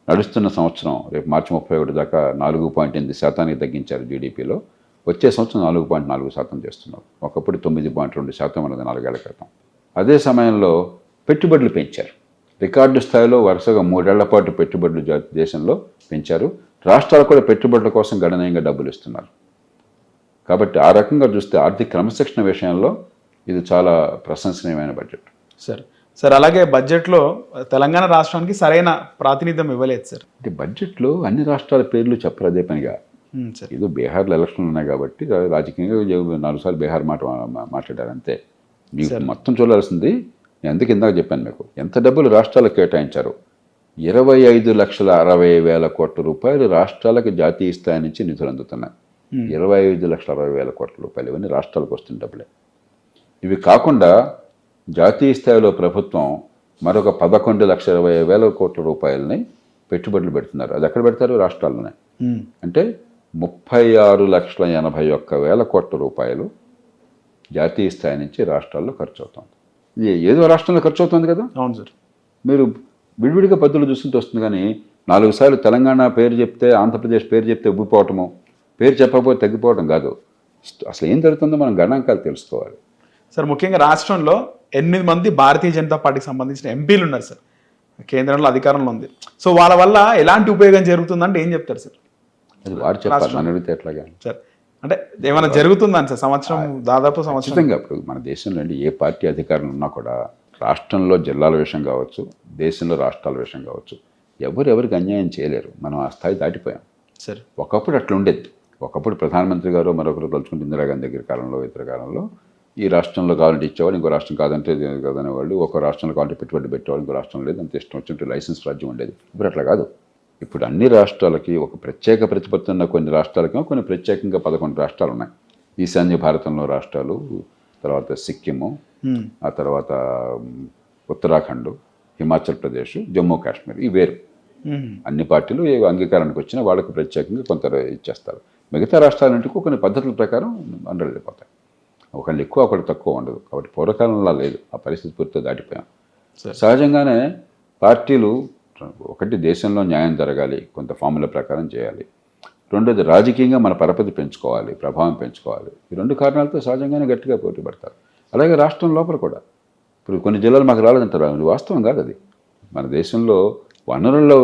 నడుస్తున్న సంవత్సరం రేపు మార్చి 31 దాకా 4.8% తగ్గించారు జీడిపిలో. వచ్చే సంవత్సరం 4.4% చేస్తున్నారు. ఒకప్పుడు 9.2% ఉన్నది 4 ఏళ్ల క్రితం. అదే సమయంలో పెట్టుబడులు పెంచారు. రికార్డు స్థాయిలో వరుసగా 3 ఏళ్ల పాటు పెట్టుబడులు దేశంలో పెంచారు. రాష్ట్రాలు కూడా పెట్టుబడుల కోసం గణనీయంగా డబ్బులు ఇస్తున్నారు. కాబట్టి ఆ రకంగా చూస్తే ఆర్థిక క్రమశిక్షణ విషయంలో ఇది చాలా ప్రశంసనీయమైన బడ్జెట్. సార్ అలాగే బడ్జెట్లో తెలంగాణ రాష్ట్రానికి సరైన ప్రాతినిధ్యం ఇవ్వలేదు సార్. అంటే బడ్జెట్లో అన్ని రాష్ట్రాల పేర్లు చెప్పరు అదే పనిగా. సార్ ఏదో బీహార్లో ఎలక్షన్లు ఉన్నాయి కాబట్టి రాజకీయంగా 4 సార్లు బీహార్ మాట్లాడారు అంతే. మీకు మొత్తం చూడాల్సింది నేను అందుకు ఇందాక చెప్పాను మీకు ఎంత డబ్బులు రాష్ట్రాలకు కేటాయించారు. 25,60,000 కోట్ల రూపాయలు రాష్ట్రాలకు జాతీయ స్థాయి నుంచి నిధులు అందుతున్నాయి. 25,60,000 కోట్ల రూపాయలు ఇవన్నీ రాష్ట్రాలకు వస్తున్న డబ్బులే. ఇవి కాకుండా జాతీయ స్థాయిలో ప్రభుత్వం మరొక 11,20,000 కోట్ల రూపాయలని పెట్టుబడులు పెడుతున్నారు. అది ఎక్కడ పెడతారు? రాష్ట్రాల్లోనే. అంటే 36,81,000 కోట్ల రూపాయలు జాతీయ స్థాయి నుంచి రాష్ట్రాల్లో ఖర్చు అవుతుంది. ఇది ఏదో రాష్ట్రంలో ఖర్చు అవుతుంది కదా. అవును సార్. మీరు విడివిడిగా పద్ధతులు చూస్తుంటే వస్తుంది. కానీ 4 సార్లు తెలంగాణ పేరు చెప్తే ఆంధ్రప్రదేశ్ పేరు చెప్తే ఉబ్బిపోవటము, పేరు చెప్పకపోతే తగ్గిపోవడం కాదు. అసలు ఏం జరుగుతుందో మనం గణాంకాలు తెలుసుకోవాలి సార్. ముఖ్యంగా రాష్ట్రంలో 8 మంది భారతీయ జనతా పార్టీకి సంబంధించిన ఎంపీలు ఉన్నారు సార్. కేంద్రంలో అధికారంలో ఉంది. సో వాళ్ళ వల్ల ఎలాంటి ఉపయోగం జరుగుతుందంటే ఏం చెప్తారు సార్? అది వారు చెప్పాలి, మన అడిగితే ఎట్లాగా సార్. అంటే ఏమైనా జరుగుతుందని సార్ సంవత్సరం దాదాపు సంవత్సరం ఖచ్చితంగా. ఇప్పుడు మన దేశంలో ఏ పార్టీ అధికారంలో ఉన్నా కూడా రాష్ట్రంలో జిల్లాల విషయం కావచ్చు, దేశంలో రాష్ట్రాల విషయం కావచ్చు, ఎవరికి అన్యాయం చేయలేరు. మనం ఆ స్థాయి దాటిపోయాం సార్. ఒకప్పుడు అట్లా ఉండేది. ఒకప్పుడు ప్రధానమంత్రి గారు మరొకరు తలుచుకుంటే ఇందిరాగాంధీ దగ్గర కాలంలో ఇతర కాలంలో ఈ రాష్ట్రంలో కావాలంటే ఇచ్చేవాళ్ళు, ఇంకో రాష్ట్రం కాదంటే కాదనేవాళ్ళు. ఒక రాష్ట్రంలో కావాలంటే పెట్టుబడి పెట్టేవాళ్ళు, ఇంకో రాష్ట్రం లేదు. అంత ఇష్టం వచ్చినట్టు లైసెన్స్ రాజ్యం ఉండేది. ఇప్పుడు అట్లా కాదు. ఇప్పుడు అన్ని రాష్ట్రాలకి ఒక ప్రత్యేక ప్రతిపత్తి ఉన్న కొన్ని రాష్ట్రాలకి కొన్ని ప్రత్యేకంగా 11 రాష్ట్రాలు ఉన్నాయి. ఈశాన్య భారతంలో రాష్ట్రాలు, తర్వాత సిక్కిము, ఆ తర్వాత ఉత్తరాఖండ్, హిమాచల్ ప్రదేశ్, జమ్మూ కాశ్మీర్. ఈ వేరు. అన్ని పార్టీలు ఏ అంగీకారానికి వచ్చినా వాళ్ళకి ప్రత్యేకంగా కొంత ఇచ్చేస్తారు. మిగతా రాష్ట్రాలంటికి కొన్ని పద్ధతుల ప్రకారం అండలు వెళ్ళిపోతాయి. ఒకళ్ళు ఎక్కువ ఒకళ్ళు తక్కువ ఉండదు. కాబట్టి పూర్వకాలంలో లేదు. ఆ పరిస్థితి పూర్తిగా దాటిపోయాం. సహజంగానే పార్టీలు ఒకటి దేశంలో న్యాయం జరగాలి, కొంత ఫార్ములా ప్రకారం చేయాలి. రెండోది రాజకీయంగా మన పరపతి పెంచుకోవాలి, ప్రభావం పెంచుకోవాలి. ఈ 2 కారణాలతో సహజంగానే గట్టిగా పోటీ పడతారు. అలాగే రాష్ట్రం లోపల కూడా ఇప్పుడు కొన్ని జిల్లాలు మాకు రాలేదంటారు. అది వాస్తవం కాదు. అది మన దేశంలో వనరుల్లో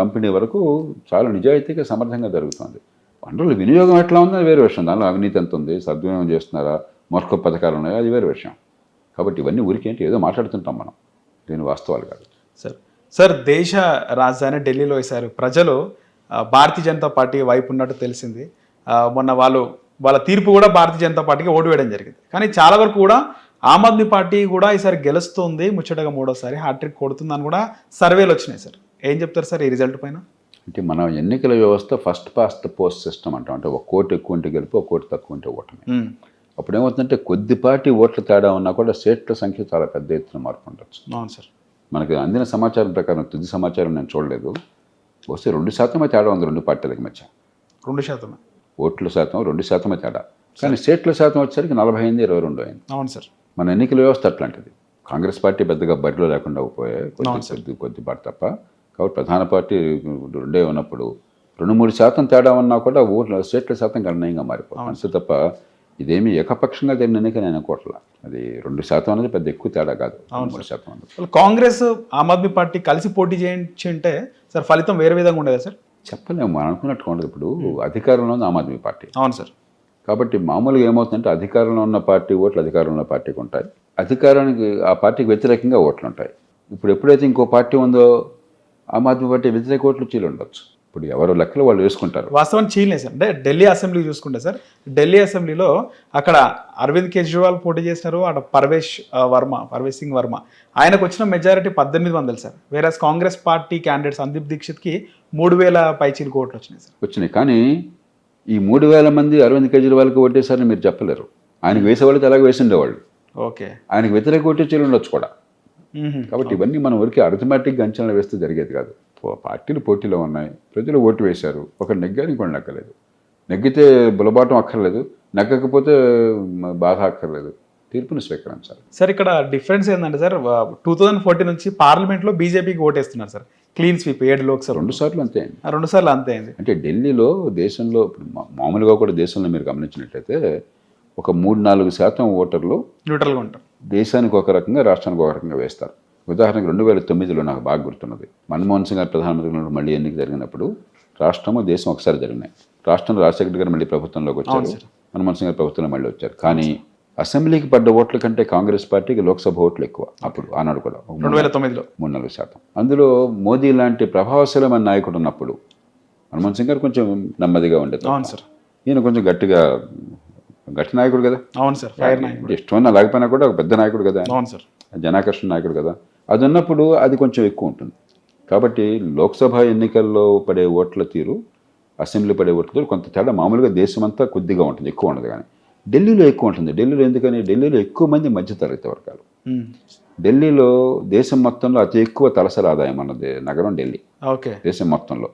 పంపిణీ వరకు చాలా నిజాయితీగా సమర్థంగా జరుగుతుంది. వనరుల వినియోగం ఎట్లా ఉందని వేరే విషయం. దానిలో అవినీతి ఎంత ఉంది, సద్వినియోగం చేస్తున్నారా, మరొక పథకాలు ఉన్నాయో అది వేరే విషయం. కాబట్టి ఇవన్నీ ఊరికేంటి ఏదో మాట్లాడుతుంటాం మనం, దీని వాస్తవాలు కాదు. సార్ దేశ రాజధాని ఢిల్లీలో వేశారు. ప్రజలు భారతీయ జనతా పార్టీ వైపు ఉన్నట్టు తెలిసింది. మొన్న వాళ్ళ తీర్పు కూడా భారతీయ జనతా పార్టీకి ఓటు వేయడం జరిగింది. కానీ చాలా వరకు కూడా ఆమ్ ఆద్మీ పార్టీ కూడా ఈసారి గెలుస్తుంది, ముచ్చటగా 3వసారి హ్యాట్రిక్ కొడుతుందని కూడా సర్వేలు వచ్చినాయి సార్. ఏం చెప్తారు సార్ ఈ రిజల్ట్ పైన? అంటే మన ఎన్నికల వ్యవస్థ ఫస్ట్ పాస్ట్ పోస్ట్ సిస్టమ్ అంటాం. అంటే 1 ఓటు ఎక్కువ ఉంటే గెలుపు, 1 ఓటు తక్కువ ఉంటే ఓటమి. అప్పుడు ఏమవుతుందంటే కొద్దిపాటి ఓట్ల తేడా ఉన్నా కూడా సీట్ల సంఖ్య చాలా పెద్ద ఎత్తున మార్పు ఉండొచ్చు. అవును సార్. మనకి అందిన సమాచారం ప్రకారం, తుది సమాచారం నేను చూడలేదు, వస్తే 2% తేడా ఉంది 2 పార్టీలకి మధ్య. 2% ఓట్ల శాతం 2% తేడా. కానీ సీట్ల శాతం వచ్చేసరికి 48-22 అయింది. అవును సార్. మన ఎన్నికల వ్యవస్థ అట్లాంటిది. కాంగ్రెస్ పార్టీ పెద్దగా బరిలో లేకుండా పోయాయి కొద్దిపాటి తప్ప. కాబట్టి ప్రధాన పార్టీ 2 ఉన్నప్పుడు 2-3% తేడా ఉన్నా కూడా ఓట్ల సీట్ల శాతం గణనీయంగా మారిపోతుంది. అంతే తప్ప ఇదేమి ఏకపక్షంగా జరిగిన ఎన్నిక నేను అనుకోవట్లా. అది 2% అనేది పెద్ద ఎక్కువ తేడా కాదు. 3% అనేది. కాంగ్రెస్ ఆమ్ ఆద్మీ పార్టీ కలిసి పోటీ చేయించి ఉంటే సార్ ఫలితం వేరే విధంగా ఉండేదా సార్? చెప్పలేము, మనం అనుకున్నట్టుగా ఉండదు. ఇప్పుడు అధికారంలో ఉంది ఆమ్ ఆద్మీ పార్టీ. అవును సార్. కాబట్టి మామూలుగా ఏమవుతుందంటే అధికారంలో ఉన్న పార్టీ ఓట్లు అధికారంలో ఉన్న పార్టీకి ఉంటాయి, అధికారానికి ఆ పార్టీకి వ్యతిరేకంగా ఓట్లు ఉంటాయి. ఇప్పుడు ఎప్పుడైతే ఇంకో పార్టీ ఉందో ఆమ్ ఆద్మీ పార్టీ వ్యతిరేక ఓట్లు చీలు ఉండొచ్చు. ఇప్పుడు ఎవరు లెక్కలు వాళ్ళు వేసుకుంటారు. వాస్తవానికి చీలే సార్. అంటే ఢిల్లీ అసెంబ్లీ చూసుకుంటే సార్, ఢిల్లీ అసెంబ్లీలో అక్కడ అరవింద్ కేజ్రీవాల్ పోటీ చేసినారు, అక్కడ పర్వేష్ సింగ్ వర్మ ఆయనకు వచ్చిన మెజారిటీ 1800 సార్. వేరే కాంగ్రెస్ పార్టీ క్యాండిడేట్ సందీప్ దీక్షిత్కి 3000 పైచీలకు ఓట్లు వచ్చినాయి సార్. వచ్చినాయి. కానీ ఈ 3000 మంది అరవింద్ కేజ్రీవాల్కి ఓటేసారని మీరు చెప్పలేరు. ఆయనకు వేసేవాళ్ళకి అలాగే వేసిండేవాళ్ళు. ఓకే. ఆయనకు వ్యతిరేక ఓటే చీలు ఉండొచ్చు కూడా. కాబట్టి ఇవన్నీ మనం ఊరికి అర్థమెటిక్గా అంచనా వేస్తే జరిగేది కాదు. పార్టీలు పోటీలో ఉన్నాయి, ప్రజలు ఓటు వేశారు. ఒకరు నెగ్గారు, ఇంకోటి నెగ్గలేదు. నెగ్గితే బులబాటం అక్కర్లేదు, నెగ్గకపోతే బాధ అక్కర్లేదు, తీర్పును స్వీకరించాలి. సార్ ఇక్కడ డిఫరెన్స్ ఏంటంటే సార్, 2014 నుంచి పార్లమెంట్లో బీజేపీకి ఓటేస్తున్నారు సార్. క్లీన్ స్వీప్ 7 లోక్సభ 2 సార్లు అంతే అయింది. 2 సార్లు అంతే అయింది. అంటే ఢిల్లీలో దేశంలో మామూలుగా కూడా దేశంలో మీరు గమనించినట్లయితే ఒక 3-4% ఓటర్లు న్యూట్రల్గా ఉంటారు. దేశానికి ఒక రకంగా, రాష్ట్రానికి ఒక రకంగా వేస్తారు. ఉదాహరణకు 2009లో నాకు బాగా గుర్తున్నది. మన్మోహన్ సింగ్ గారు ప్రధానమంత్రిగా ఉన్నప్పుడు మళ్ళీ ఎన్నిక జరిగినప్పుడు రాష్ట్రము దేశం ఒకసారి జరిగినాయి. రాష్ట్రంలో రాజశేఖర్ గారు మళ్ళీ ప్రభుత్వంలోకి వచ్చారు, మన్మోహన్ సింగ్ గారు ప్రభుత్వంలో మళ్ళీ వచ్చారు. కానీ అసెంబ్లీకి పడ్డ ఓట్ల కంటే కాంగ్రెస్ పార్టీకి లోక్సభ ఓట్లు ఎక్కువ అప్పుడు, ఆనాడు కూడా 2009లో 3-4%. అందులో మోదీ లాంటి ప్రభావశీలమైన నాయకుడు ఉన్నప్పుడు మన్మోహన్ సింగ్ గారు కొంచెం నెమ్మదిగా ఉండేది. అవును సార్. ఈయన కొంచెం గట్టి నాయకుడు కదా. అవును సార్. ఫైర్ నాయకుడు. ఇష్టమన్నా లేకపోయినా కూడా ఒక పెద్ద నాయకుడు కదా, అవును సార్. జనాకర్షణ నాయకుడు కదా. అది ఉన్నప్పుడు అది కొంచెం ఎక్కువ ఉంటుంది. కాబట్టి లోక్సభ ఎన్నికల్లో పడే ఓట్ల తీరు, అసెంబ్లీ పడే ఓట్ల తీరు కొంత తేడా. మామూలుగా దేశమంతా కొద్దిగా ఉంటుంది, ఎక్కువ ఉండదు. కానీ ఢిల్లీలో ఎక్కువ ఉంటుంది. ఢిల్లీలో ఎందుకని, ఢిల్లీలో ఎక్కువ మంది మధ్యతరగతి వర్గాలు. ఢిల్లీలో దేశం మొత్తంలో అతి ఎక్కువ తలసరి ఆదాయం అన్నది నగరం ఢిల్లీ. ఓకే. దేశం మొత్తంలో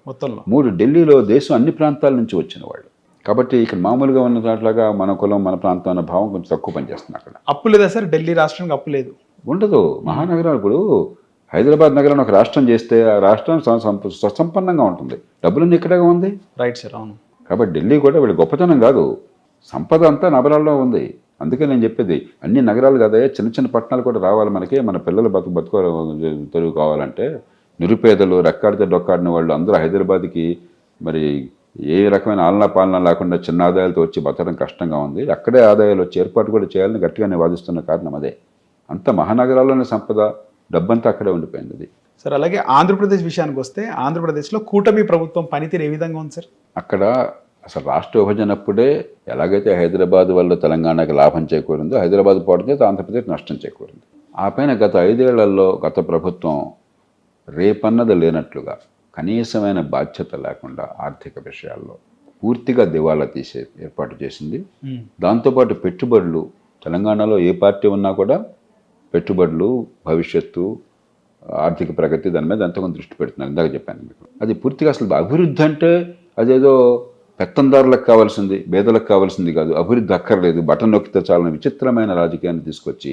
3 ఢిల్లీలో దేశం అన్ని ప్రాంతాల నుంచి వచ్చిన వాళ్ళు. కాబట్టి ఇక్కడ మామూలుగా ఉన్న దాంట్లాగా మన కులం మన ప్రాంతం అన్న భావం కొంచెం తక్కువ పనిచేస్తుంది. అక్కడ అప్పు లేదా సార్? ఢిల్లీ రాష్ట్రానికి అప్పు లేదు, ఉండదు. మహానగరం ఇప్పుడు హైదరాబాద్ నగరం ఒక రాష్ట్రం చేస్తే ఆ రాష్ట్రం స్వసంపన్నంగా ఉంటుంది. డబ్బులన్నీ ఇక్కడే ఉంది. Right sir. అవును. కాబట్టి ఢిల్లీ కూడా వీళ్ళ గొప్పతనం కాదు, సంపద అంతా నగరాల్లో ఉంది. అందుకే నేను చెప్పేది అన్ని నగరాలు కదా, చిన్న చిన్న పట్టణాలు కూడా రావాలి మనకి. మన పిల్లలు బతుకో తెలుగు కావాలంటే నిరుపేదలు రెక్కాడితే డొక్కాడిన వాళ్ళు అందరూ హైదరాబాద్కి మరి ఏ రకమైన ఆలనా పాలన లేకుండా చిన్న ఆదాయాలతో వచ్చి బతకడం కష్టంగా ఉంది. అక్కడే ఆదాయాలు వచ్చి ఏర్పాటు కూడా చేయాలని గట్టిగా నేను వాదిస్తున్న కారణం అదే. అంత మహానగరాల్లోని సంపద డబ్బంతా అక్కడే ఉండిపోయింది అది. సార్ అలాగే ఆంధ్రప్రదేశ్ విషయానికి వస్తే, ఆంధ్రప్రదేశ్లో కూటమి ప్రభుత్వం పనితీరు ఏ విధంగా ఉంది సార్? అక్కడ అసలు రాష్ట్ర విభజన అప్పుడే ఎలాగైతే హైదరాబాద్ వల్ల తెలంగాణకి లాభం చేకూరిందో, హైదరాబాద్ పోవడం చేత ఆంధ్రప్రదేశ్ నష్టం చేకూరింది. ఆ పైన గత 5 ఏళ్లలో గత ప్రభుత్వం రేపన్నది లేనట్లుగా కనీసమైన బాధ్యత లేకుండా ఆర్థిక విషయాల్లో పూర్తిగా దివాళా తీసే ఏర్పాటు చేసింది. దాంతోపాటు పెట్టుబడులు, తెలంగాణలో ఏ పార్టీ ఉన్నా కూడా పెట్టుబడులు, భవిష్యత్తు, ఆర్థిక ప్రగతి దాని మీద ఎంతగానో దృష్టి పెడుతున్నారు. ఇందాక చెప్పాను మీకు. అది పూర్తిగా అసలు అభివృద్ధి అంటే అదేదో పెత్తందారులకు కావాల్సింది, పేదలకు కావాల్సింది కాదు. అభివృద్ధి అక్కర్లేదు, బటన్ నొక్కితే చాలని విచిత్రమైన రాజకీయాన్ని తీసుకొచ్చి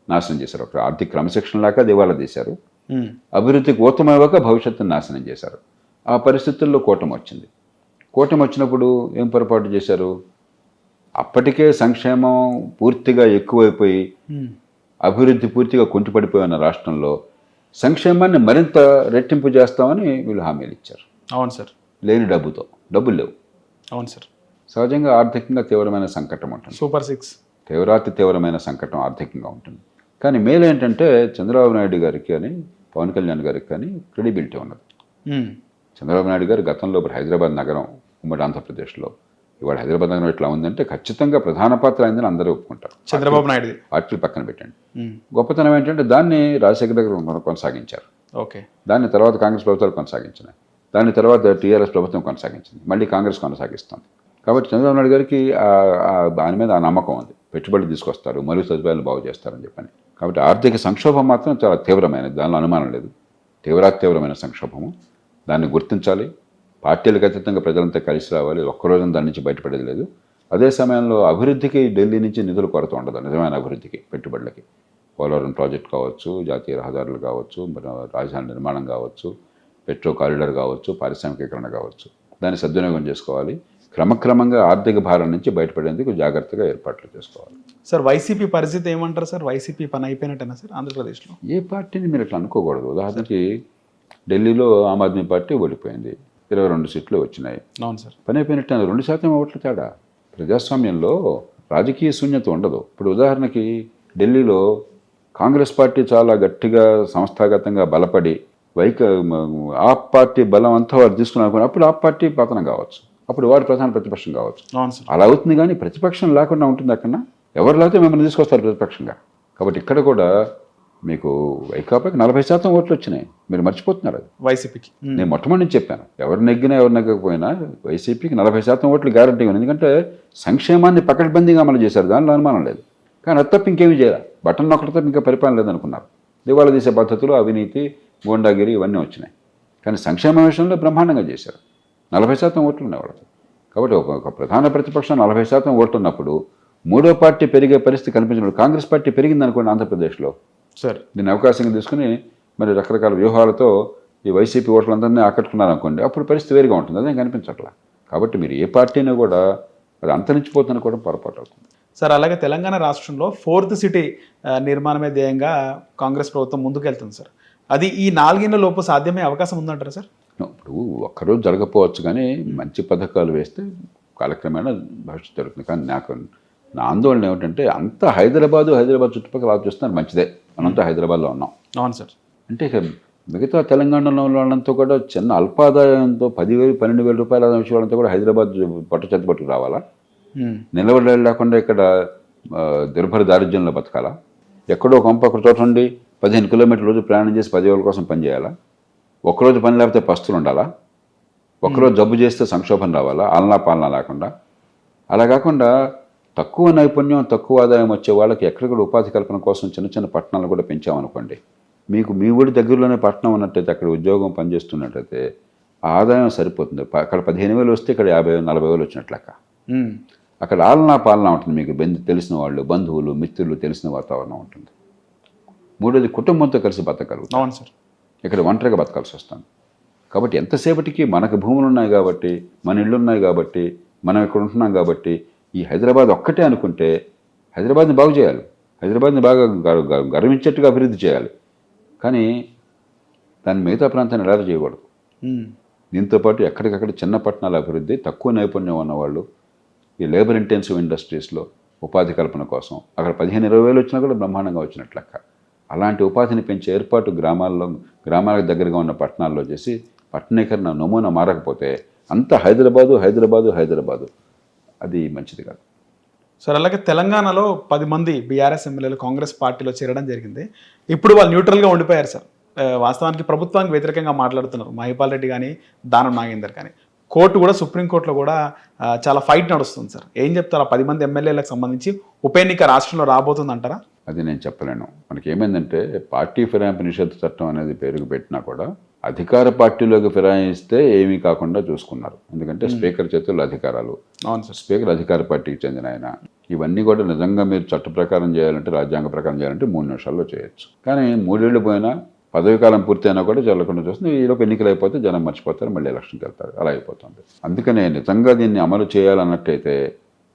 నాశనం చేశారు. ఒక ఆర్థిక క్రమశిక్షణ లేక దివాళా తీశారు. అభివృద్ధికి ఊతమివ్వక భవిష్యత్తును నాశనం చేశారు. ఆ పరిస్థితుల్లో కూటమి వచ్చింది. కూటమి వచ్చినప్పుడు ఏం పొరపాటు చేశారు? అప్పటికే సంక్షేమం పూర్తిగా ఎక్కువైపోయి అభివృద్ధి పూర్తిగా కుంటుపడిపోయిన రాష్ట్రంలో సంక్షేమాన్ని మరింత రెట్టింపు చేస్తామని వీళ్ళు హామీలు ఇచ్చారు. అవును సార్. లేని డబ్బుతో, డబ్బులు లేవు. అవును సార్. సహజంగా ఆర్థికంగా తీవ్రమైన సంకటం ఉంటుంది. సూపర్ 6 తీవ్రమైన సంకటం ఆర్థికంగా ఉంటుంది. కానీ మేలు ఏంటంటే చంద్రబాబు నాయుడు గారికి కానీ పవన్ కళ్యాణ్ గారికి కానీ క్రెడిబిలిటీ ఉన్నది. చంద్రబాబు నాయుడు గారు గతంలో హైదరాబాద్ నగరం ఉమ్మడి ఆంధ్రప్రదేశ్లో ఇవాళ హైదరాబాద్ నగరం ఎట్లా ఉందంటే ఖచ్చితంగా ప్రధాన పాత్ర అయిందని అందరూ ఒప్పుకుంటారు. చంద్రబాబు నాయుడు పార్టీలు పక్కన పెట్టండి. గొప్పతనం ఏంటంటే దాన్ని రాజశేఖర్ గారు కొనసాగించారు. ఓకే. దాన్ని తర్వాత కాంగ్రెస్ ప్రభుత్వాలు కొనసాగించినాయి. దాని తర్వాత టీఆర్ఎస్ ప్రభుత్వం కొనసాగించింది. మళ్ళీ కాంగ్రెస్ కొనసాగిస్తుంది. కాబట్టి చంద్రబాబు నాయుడు గారికి దాని మీద ఆ నమ్మకం ఉంది. పెట్టుబడులు తీసుకొస్తారు, మౌలిక సదుపాయాలు బాగు చేస్తారని చెప్పని. కాబట్టి ఆర్థిక సంక్షోభం మాత్రం చాలా తీవ్రమైనది, దానిలో అనుమానం లేదు. తీవ్రమైన సంక్షోభము. దాన్ని గుర్తించాలి. పార్టీలకు అతీతంగా ప్రజలంతా కలిసి రావాలి. ఒక్కరోజు దాని నుంచి బయటపడేది లేదు. అదే సమయంలో అభివృద్ధికి ఢిల్లీ నుంచి నిధుల కొరత ఉండదు. నిజమైన అభివృద్ధికి, పెట్టుబడులకి, పోలవరం ప్రాజెక్ట్ కావచ్చు, జాతీయ రహదారులు కావచ్చు, రాజధాని నిర్మాణం కావచ్చు, పెట్రో కారిడార్ కావచ్చు, పారిశ్రామికీకరణ కావచ్చు, దాన్ని సద్వినియోగం చేసుకోవాలి. క్రమక్రమంగా ఆర్థిక భారం నుంచి బయటపడేందుకు జాగ్రత్తగా ఏర్పాట్లు చేసుకోవాలి. సార్ వైసీపీ పరిస్థితి ఏమంటారు సార్? వైసీపీ పని అయిపోయినట్టేనా సార్ ఆంధ్రప్రదేశ్లో? ఏ పార్టీని మీరు అట్లా అనుకోకూడదు. ఉదాహరణకి ఢిల్లీలో ఆమ్ ఆద్మీ పార్టీ ఓడిపోయింది, 22 సీట్లు వచ్చినాయి. అవును సార్. పని అయిపోయినట్టు 2% ఓట్ల తేడా. ప్రజాస్వామ్యంలో రాజకీయ శూన్యత ఉండదు. ఇప్పుడు ఉదాహరణకి ఢిల్లీలో కాంగ్రెస్ పార్టీ చాలా గట్టిగా సంస్థాగతంగా బలపడి ఆప్ పార్టీ బలం అంతా వారు తీసుకుని అప్పుడు ఆప్ పార్టీ పతనం కావచ్చు, అప్పుడు వాడు ప్రధాన ప్రతిపక్షం కావచ్చు. అలా అవుతుంది. కానీ ప్రతిపక్షం లేకుండా ఉంటుంది అక్కడ. ఎవరు లేకపోతే మిమ్మల్ని తీసుకొస్తారు ప్రతిపక్షంగా. కాబట్టి ఇక్కడ కూడా మీకు వైకాపాకి 40% ఓట్లు వచ్చినాయి. మీరు మర్చిపోతున్నారు అది. వైసీపీకి నేను మొట్టమొదటి నుంచి చెప్పాను, ఎవరు నెగ్గినా ఎవరు నెగ్గకపోయినా వైసీపీకి 40% ఓట్లు గ్యారంటీగా ఉంది. ఎందుకంటే సంక్షేమాన్ని పకడ్బందీగా అమలు చేశారు, దానిలో అనుమానం లేదు. కానీ అది తప్ప ఇంకేమీ చేయాలి. బటన్ ఒకటి తప్ప ఇంకా పరిపాలన లేదనుకున్నారు. దివాళా తీసే పద్ధతులు, అవినీతి, గోండాగిరి ఇవన్నీ వచ్చినాయి. కానీ సంక్షేమ విషయంలో బ్రహ్మాండంగా చేశారు. 40% ఓట్లు ఉన్నాయి వాళ్ళకి. కాబట్టి ఒక ప్రధాన ప్రతిపక్షం 40% ఓట్లు ఉన్నప్పుడు మూడో పార్టీ పెరిగే పరిస్థితి కనిపించినప్పుడు కాంగ్రెస్ పార్టీ పెరిగింది అనుకోండి ఆంధ్రప్రదేశ్లో. సార్ దీన్ని అవకాశంగా తీసుకుని మరి రకరకాల వ్యూహాలతో ఈ వైసీపీ ఓట్లందరినీ ఆకట్టుకున్నారనుకోండి, అప్పుడు పరిస్థితి వేరుగా ఉంటుంది. అదేం కనిపించట్లా. కాబట్టి మీరు ఏ పార్టీని కూడా అది అంతరించిపోతుందని కూడా పొరపాటు అవుతుంది. సార్ అలాగే తెలంగాణ రాష్ట్రంలో 4th సిటీ నిర్మాణమే ధ్యేయంగా కాంగ్రెస్ ప్రభుత్వం ముందుకెళ్తుంది సార్. అది ఈ 4 ఏళ్ల లోపు సాధ్యమయ్యే అవకాశం ఉందంటారా సార్? ఇప్పుడు ఒక్కరోజు జరగకపోవచ్చు, కానీ మంచి పథకాలు వేస్తే కాలక్రమేణా భవిష్యత్తు జరుగుతుంది. కానీ నా ఆందోళన ఏమిటంటే అంతా హైదరాబాద్ చుట్టుపక్కల ఆలోచిస్తున్నారు. మంచిదే, మనంతా హైదరాబాద్లో ఉన్నాం. అవును సార్. అంటే ఇక మిగతా తెలంగాణలో ఉన్న వాళ్ళంతా కూడా చిన్న అల్పాదాయంతో 10,000 12,000 రూపాయల ఆదాయం వాళ్ళంతా కూడా హైదరాబాద్ పట్టుకు రావాలా? నిలబడి లేకుండా ఇక్కడ దుర్భర దారిద్ర్యంలో బతకాలా? ఎక్కడో కొంప ఒక చోట ఉండి 15 కిలోమీటర్ల రోజు ప్రయాణం చేసి 10,000 కోసం పనిచేయాలా? ఒక్కరోజు పని లేకపోతే పస్తులు ఉండాలా? ఒక్కరోజు జబ్బు చేస్తే సంక్షోభం రావాలా? ఆలనా పాలనా లేకుండా? అలా కాకుండా తక్కువ నైపుణ్యం తక్కువ ఆదాయం వచ్చే వాళ్ళకి ఎక్కడిక్కడ ఉపాధి కల్పన కోసం చిన్న చిన్న పట్టణాలు కూడా పెంచామనుకోండి, మీకు మీ ఊరి దగ్గరలోనే పట్టణం ఉన్నట్టయితే అక్కడ ఉద్యోగం పనిచేస్తున్నట్టయితే ఆ ఆదాయం సరిపోతుంది. అక్కడ 15,000 వస్తే ఇక్కడ 50,000 40,000 వచ్చినట్లు లెక్క. అక్కడ ఆలనా పాలన ఉంటుంది, మీకు తెలిసిన వాళ్ళు, బంధువులు, మిత్రులు, తెలిసిన వాతావరణం ఉంటుంది. మూడోది కుటుంబంతో కలిసి బతకగలుగుతాం. అవును సార్. ఇక్కడ ఒంటరిగా బతకాల్సి వస్తుంది. కాబట్టి ఎంతసేపటికి మనకు భూములు ఉన్నాయి కాబట్టి, మన ఇళ్ళు ఉన్నాయి కాబట్టి, మనం ఇక్కడ ఉంటున్నాం కాబట్టి ఈ హైదరాబాద్ ఒక్కటే అనుకుంటే హైదరాబాద్ని బాగు చేయాలి, హైదరాబాద్ని బాగా గర్వించేట్టుగా అభివృద్ధి చేయాలి. కానీ దాని మిగతా ప్రాంతాన్ని ఎలా చేయకూడదు. దీంతోపాటు ఎక్కడికక్కడ చిన్న పట్టణాల అభివృద్ధి, తక్కువ నైపుణ్యం ఉన్నవాళ్ళు ఈ లేబర్ ఇంటెన్సివ్ ఇండస్ట్రీస్లో ఉపాధి కల్పన కోసం అక్కడ 15,000-20,000 వచ్చినా కూడా బ్రహ్మాండంగా వచ్చినట్లు లెక్క. అలాంటి ఉపాధిని పెంచే ఏర్పాటు గ్రామాలకు దగ్గరగా ఉన్న పట్టణాల్లో చేసి పట్టణీకరణ నమూనా మారకపోతే అంతా హైదరాబాదు అది మంచిది కాదు. సార్ అలాగే తెలంగాణలో 10 మంది బీఆర్ఎస్ ఎమ్మెల్యేలు కాంగ్రెస్ పార్టీలో చేరడం జరిగింది. ఇప్పుడు వాళ్ళు న్యూట్రల్గా ఉండిపోయారు సార్. వాస్తవానికి ప్రభుత్వానికి వ్యతిరేకంగా మాట్లాడుతున్నారు మహిపాల్ రెడ్డి కానీ, దానం నాగేందర్ కానీ. కోర్టు కూడా, సుప్రీంకోర్టులో కూడా చాలా ఫైట్ నడుస్తుంది సార్. ఏం చెప్తారు? 10 మంది ఎమ్మెల్యేలకు సంబంధించి ఉప ఎన్నిక రాష్ట్రంలో రాబోతుంది అంటారా? అది నేను చెప్పలేను. మనకి ఏమైందంటే పార్టీ ఫిరాయింపు నిషేధ చట్టం అనేది పేరుకు పెట్టినా కూడా అధికార పార్టీలోకి ఫిరాయిస్తే ఏమీ కాకుండా చూసుకున్నారు. ఎందుకంటే స్పీకర్ చేతుల్లో అధికారాలు. అవును సార్. స్పీకర్ అధికార పార్టీకి చెందిన ఆయన. ఇవన్నీ కూడా నిజంగా మీరు చట్ట ప్రకారం చేయాలంటే, రాజ్యాంగ ప్రకారం చేయాలంటే 3 నిమిషాల్లో చేయొచ్చు. కానీ 3 ఏళ్ళు పోయినా, పదవి కాలం పూర్తయినా కూడా జరగకుండా చూస్తుంది. ఈలోపు ఎన్నికలు అయిపోతే జనం మర్చిపోతారు, మళ్ళీ ఎలక్షన్కి వెళ్తారు. అలా అయిపోతుంది. అందుకనే నిజంగా దీన్ని అమలు చేయాలన్నట్టయితే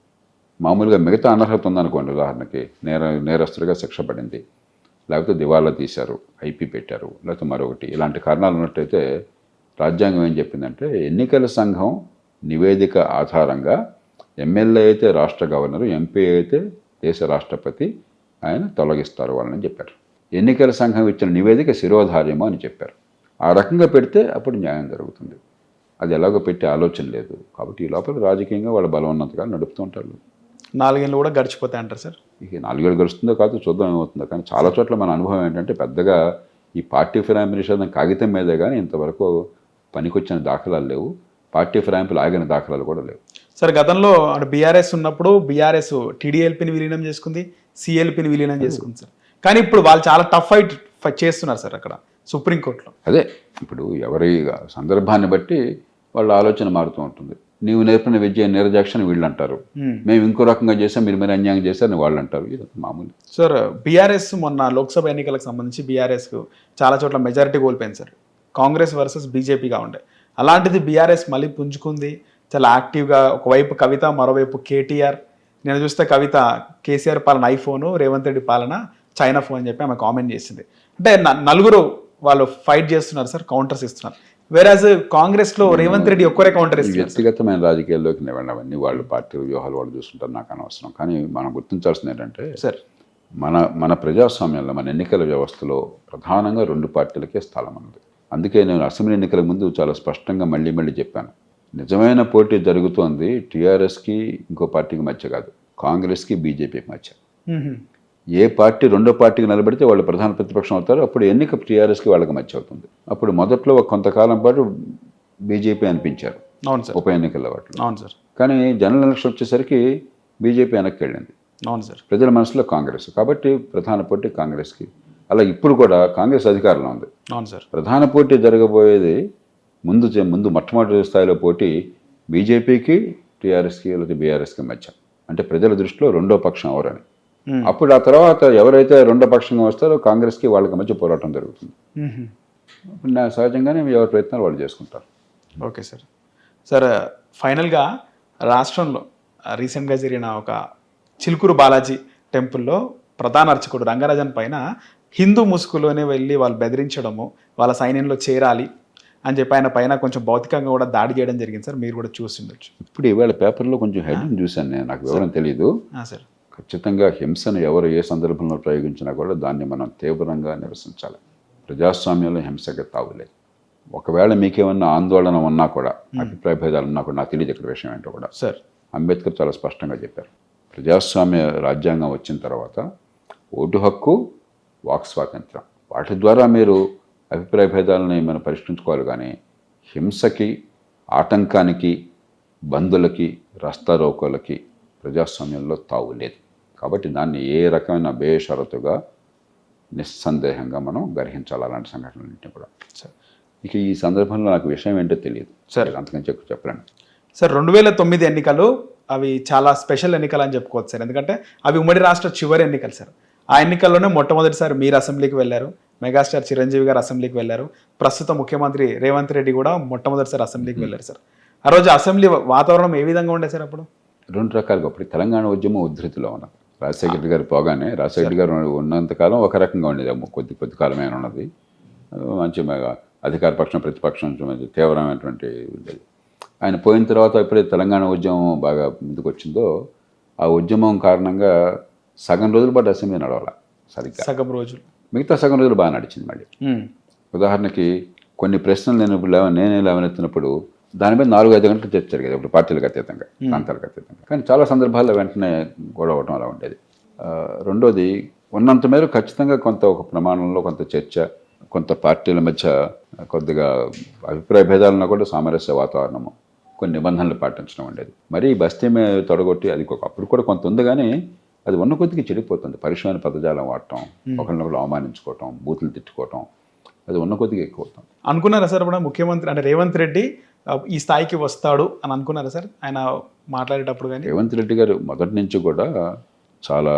మామూలుగా మిగతా అనర్హత ఉందనుకోండి, ఉదాహరణకి నేరస్తులుగా శిక్ష పడింది, లేకపోతే దివాలా తీశారు, ఐపీ పెట్టారు, లేకపోతే మరొకటి, ఇలాంటి కారణాలు ఉన్నట్టయితే రాజ్యాంగం ఏం చెప్పిందంటే ఎన్నికల సంఘం నివేదిక ఆధారంగా ఎమ్మెల్యే అయితే రాష్ట్ర గవర్నరు, ఎంపీ అయితే దేశ రాష్ట్రపతి ఆయన తొలగిస్తారు వాళ్ళని చెప్పారు. ఎన్నికల సంఘం ఇచ్చిన నివేదిక శిరోధార్యము అని చెప్పారు. ఆ రకంగా పెడితే అప్పుడు న్యాయం జరుగుతుంది. అది ఎలాగో పెట్టే ఆలోచన లేదు. కాబట్టి ఈ లోపల రాజకీయంగా వాళ్ళ బలవన్నతగా నడుపుతూ ఉంటారు. 4 ఏళ్ళు కూడా గడిచిపోతాయి అంటారు సార్. ఇక 4 ఏళ్ళు గడుస్తుందో కాదు, చూద్దాం ఏమవుతుందో. కానీ చాలా చోట్ల మన అనుభవం ఏంటంటే పెద్దగా ఈ పార్టీ ఫిరాయింపు నిషేధం కాగితం మీదే కానీ ఇంతవరకు పనికొచ్చిన దాఖలాలు లేవు. పార్టీ ఫిరాయింపులు ఆగిన దాఖలాలు కూడా లేవు. సార్ గతంలో బీఆర్ఎస్ ఉన్నప్పుడు బీఆర్ఎస్ టీడీఎల్పీని విలీనం చేసుకుంది, సిఎల్పీని విలీనం చేసుకుంది సార్. కానీ ఇప్పుడు వాళ్ళు చాలా టఫ్ ఫైట్ చేస్తున్నారు సార్ అక్కడ సుప్రీంకోర్టులో. అదే ఇప్పుడు ఎవరి సందర్భాన్ని బట్టి వాళ్ళ ఆలోచన మారుతూ ఉంటుంది. నీవు నేర్పిన విద్య నిర్దాక్షిణ్యం వీళ్ళు అంటారు, మేము ఇంకో రకంగా చేసాం, మీరు అన్యాయం చేశారని వాళ్ళు అంటారు. ఇది మామూలు. సార్ బీఆర్ఎస్ మొన్న లోక్సభ ఎన్నికలకు సంబంధించి బీఆర్ఎస్కు చాలా చోట్ల మెజారిటీ కోల్పోయింది సార్. కాంగ్రెస్ వర్సెస్ బీజేపీగా ఉండే. అలాంటిది బీఆర్ఎస్ మళ్ళీ పుంజుకుంది, చాలా యాక్టివ్గా. ఒకవైపు కవిత, మరోవైపు కేటీఆర్. నేను చూస్తే కవిత కేసీఆర్ పాలన ఐఫోను, రేవంత్ రెడ్డి పాలన చైనా ఫోన్ అని చెప్పి ఆమె కామెంట్ చేసింది. అంటే నలుగురు వాళ్ళు ఫైట్ చేస్తున్నారు సార్, కౌంటర్స్ ఇస్తున్నారు. వేరాజ్ కాంగ్రెస్లో రేవంత్ రెడ్డి ఒక్కరే కౌంటర్ ఇస్తున్నారు. వ్యక్తిగతమైన రాజకీయాల్లోకి అవన్నీ వాళ్ళు పార్టీ వ్యూహాలు వాళ్ళు చూస్తుంటారు, నాకు అనవసరం. కానీ మనం గుర్తించాల్సింది ఏంటంటే సార్, మన ప్రజాస్వామ్యంలో, మన ఎన్నికల వ్యవస్థలో ప్రధానంగా 2 పార్టీలకే స్థలం ఉన్నది. అందుకే నేను అసెంబ్లీ ఎన్నికల ముందు చాలా స్పష్టంగా మళ్ళీ చెప్పాను, నిజమైన పోటీ జరుగుతోంది టీఆర్ఎస్కి ఇంకో పార్టీకి మధ్య కాదు, కాంగ్రెస్కి బీజేపీకి మధ్య. ఏ పార్టీ రెండో పార్టీకి నిలబడితే వాళ్ళు ప్రధాన ప్రతిపక్షం అవుతారు, అప్పుడు ఎన్నిక టీఆర్ఎస్కి వాళ్ళకి మధ్య అవుతుంది. అప్పుడు మొదట్లో కొంతకాలం పాటు బీజేపీ అనిపించారు ఉప ఎన్నికల వాటిలో. అవును సార్. కానీ జనరల్ ఎలక్షన్ వచ్చేసరికి బీజేపీ వెనక్కి వెళ్ళింది. అవును సార్. ప్రజల మనసులో కాంగ్రెస్. కాబట్టి ప్రధాన పోటీ కాంగ్రెస్కి. అలా ఇప్పుడు కూడా కాంగ్రెస్ అధికారంలో ఉంది. అవును సార్. ప్రధాన పోటీ జరగబోయేది ముందు మొట్టమొదటి స్థాయిలో పోటీ బీజేపీకి, టీఆర్ఎస్కి, లేదా బీఆర్ఎస్కి మధ్య. అంటే ప్రజల దృష్టిలో రెండో పక్షం ఎవరని. అప్పుడు ఆ తర్వాత ఎవరైతే రెండో పక్షంగా వస్తారో కాంగ్రెస్కి వాళ్ళకి మధ్య పోరాటం జరుగుతుంది. సహజంగానే ఎవరి ప్రయత్నాలు వాళ్ళు చేసుకుంటారు. Okay sir. సార్ ఫైనల్గా రాష్ట్రంలో రీసెంట్గా జరిగిన ఒక చిలుకూరు బాలాజీ టెంపుల్లో ప్రధాన అర్చకుడు రంగరాజన్ పైన హిందూ ముసుగులోనే వెళ్ళి వాళ్ళు బెదిరించడము, వాళ్ళ సైన్యంలో చేరాలి అని చెప్పి ఆయన పైన కొంచెం భౌతికంగా కూడా దాడి చేయడం జరిగింది సార్. మీరు కూడా చూసిండొచ్చు. ఇప్పుడు ఇవాళ పేపర్లో కొంచెం హెడ్డింగ్ చూశాను నేను, నాకు వివరం తెలియదు. సార్ ఖచ్చితంగా హింసను ఎవరు ఏ సందర్భంలో ప్రయోగించినా కూడా దాన్ని మనం తీవ్రంగా నిరసించాలి. ప్రజాస్వామ్యంలో హింసకి తావులేదు. ఒకవేళ మీకేమన్నా ఆందోళన ఉన్నా కూడా, అభిప్రాయ భేదాలు ఉన్నా కూడా, నాకు తెలియదు ఇక్కడ విషయం ఏంటో కూడా. సార్ అంబేద్కర్ చాలా స్పష్టంగా చెప్పారు, ప్రజాస్వామ్య రాజ్యాంగం వచ్చిన తర్వాత ఓటు హక్కు, వాక్ స్వాతంత్రం, వాటి ద్వారా మీరు అభిప్రాయ భేదాలని మనం పరిష్కరించుకోవాలి. కానీ హింసకి, ఆటంకానికి, బంధులకి, రస్తారోకోలకి ప్రజాస్వామ్యంలో తావు లేదు. కాబట్టి దాన్ని ఏ రకమైన బేషరతుగా నిస్సందేహంగా మనం గ్రహించాలి అలాంటి సంఘటనలన్నింటినీ కూడా. ఇక ఈ సందర్భంలో నాకు విషయం ఏంటో తెలియదు సార్, అంతకని చెప్పలేను సార్. 2009 ఎన్నికలు అవి చాలా స్పెషల్ ఎన్నికలు అని చెప్పుకోవచ్చు సార్. ఎందుకంటే అవి ఉమ్మడి రాష్ట్ర చివరి ఎన్నికలు సార్. ఆ ఎన్నికల్లోనే మొట్టమొదటిసారి మీరు అసెంబ్లీకి వెళ్ళారు, మెగాస్టార్ చిరంజీవి గారు అసెంబ్లీకి వెళ్ళారు, ప్రస్తుత ముఖ్యమంత్రి రేవంత్ రెడ్డి కూడా మొట్టమొదటిసారి అసెంబ్లీకి వెళ్ళారు సార్. ఆ రోజు అసెంబ్లీ వాతావరణం ఏ విధంగా ఉండే సార్? అప్పుడు రెండు రకాలుగా, అప్పుడు తెలంగాణ ఉద్యమం ఉద్ధృతిలో ఉన్నది. రాజశేఖర రెడ్డి గారు పోగానే, రాజశేఖర రెడ్డి గారు ఉన్నంతకాలం ఒక రకంగా ఉండేది, కొద్ది కాలమే ఉన్నది. మంచి అధికార పక్షం ప్రతిపక్షం తీవ్రమైనటువంటి ఉండేది. ఆయన పోయిన తర్వాత ఎప్పుడైతే తెలంగాణ ఉద్యమం బాగా ముందుకు వచ్చిందో, ఆ ఉద్యమం కారణంగా సగం రోజుల పాటు అసెంబ్లీ నడవాల సరిగ్గా, సగం రోజులు, మిగతా సగం రోజులు బాగా నడిచింది. మళ్ళీ ఉదాహరణకి కొన్ని ప్రశ్నలు నేనే లేవనెత్తినప్పుడు దాని మీద 4-5 గంటలు చర్చ జరిగేది, ఇప్పుడు పార్టీలకు అతీతంగా, ప్రాంతాలకు అతీతంగా. కానీ చాలా సందర్భాల్లో వెంటనే గొడవ అవడం అలా ఉండేది. రెండోది, ఉన్నంత మేర ఖచ్చితంగా ఒక ప్రమాణంలో కొంత చర్చ, కొంత పార్టీల మధ్య కొద్దిగా అభిప్రాయ భేదాలను కూడా సామరస్య వాతావరణము, కొన్ని నిబంధనలు పాటించడం ఉండేది. మరి బస్తీ మీద తొడగొట్టి అది అప్పుడు కూడా కొంత ఉంది, కానీ అది ఉన్న కొద్దిగా చెడిపోతుంది. పరుషమైన పదజాలం వాడటం, ఒకరినొకరు అవమానించుకోవటం, బూతులు తిట్టుకోవటం, అది ఉన్న కొద్దిగా ఎక్కువ అవుతుంది. అనుకున్నారా సార్ ఇప్పుడు ముఖ్యమంత్రి అంటే రేవంత్ రెడ్డి ఈ స్థాయికి వస్తాడు అని అనుకున్నారా సార్ ఆయన మాట్లాడేటప్పుడు? కానీ రేవంత్ రెడ్డి గారు మొదటి నుంచి కూడా చాలా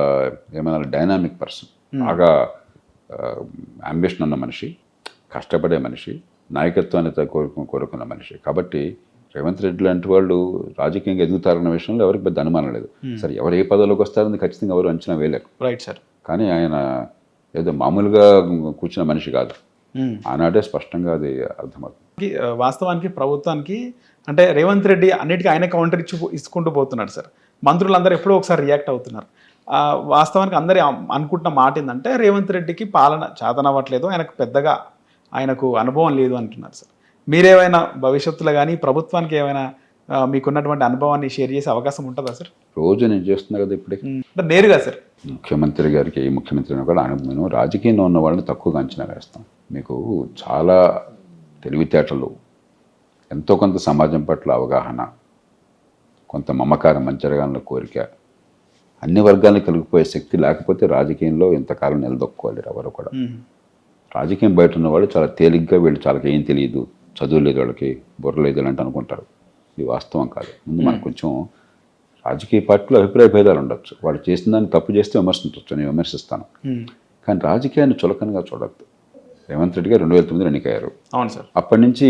ఏమైనా డైనామిక్ పర్సన్, బాగా అంబిషన్ ఉన్న మనిషి, కష్టపడే మనిషి, నాయకత్వాన్ని కోరుకున్న మనిషి. కాబట్టి రేవంత్ రెడ్డి లాంటి వాళ్ళు రాజకీయంగా ఎదుగుతారన్న విషయంలో ఎవరికి పెద్ద అనుమానం లేదు. సరే, ఎవరు ఏ పదవిలోకి వస్తారని ఖచ్చితంగా ఎవరు అంచనా వేయలేరు. Right sir. కానీ ఆయన ఏదో మామూలుగా కూర్చున్న మనిషి కాదు, ఆనాడే స్పష్టంగా అది అర్థమవుతుంది. వాస్తవానికి ప్రభుత్వానికి అంటే రేవంత్ రెడ్డి అన్నిటికీ ఆయన కౌంటర్ ఇచ్చుకుంటూ పోతున్నాడు సార్. మంత్రులందరూ ఎప్పుడో ఒకసారి రియాక్ట్ అవుతున్నారు. వాస్తవానికి అందరి అనుకుంటున్న మాట ఏంటంటే రేవంత్ రెడ్డికి పాలన చేతనవ్వట్లేదు, ఆయనకు అనుభవం లేదు అంటున్నారు సార్. మీరేమైనా భవిష్యత్తులో కానీ ప్రభుత్వానికి ఏమైనా మీకున్నటువంటి అనుభవాన్ని షేర్ చేసే అవకాశం ఉంటుందా సార్? రోజు నేను చేస్తున్నా కదా ఇప్పటికి, అంటే నేరుగా సార్. ముఖ్యమంత్రి గారికి, ఏ ముఖ్యమంత్రి కూడా అనుభవం, రాజకీయంలో ఉన్న వాళ్ళని తక్కువగా అంచనా వేస్తాం. మీకు చాలా తెలివితేటలు, ఎంతో కొంత సమాజం పట్ల అవగాహన, కొంత మమకారం, మంచరగాల కోరిక, అన్ని వర్గాలను కలిగిపోయే శక్తి లేకపోతే రాజకీయంలో ఇంతకాలం నిలదొక్కుకోలేరు ఎవరు కూడా. రాజకీయం బయట ఉన్న వాళ్ళు చాలా తేలిగ్గా వీళ్ళు చాలా ఏం తెలియదు, చదువు లేదు, వాళ్ళకి బుర్ర లేదు అంటే అనుకుంటారు. ఇది వాస్తవం కాదు. ముందు మనకు కొంచెం రాజకీయ పార్టీలో అభిప్రాయ భేదాలు ఉండొచ్చు, వాళ్ళు చేసిన దాన్ని తప్పు చేస్తే విమర్శించవచ్చు, నేను విమర్శిస్తాను. కానీ రాజకీయాన్ని చులకనగా చూడద్దు. రేవంత్ రెడ్డి గారు 2009 ఎన్నికయ్యారు. అవును సార్. అప్పటి నుంచి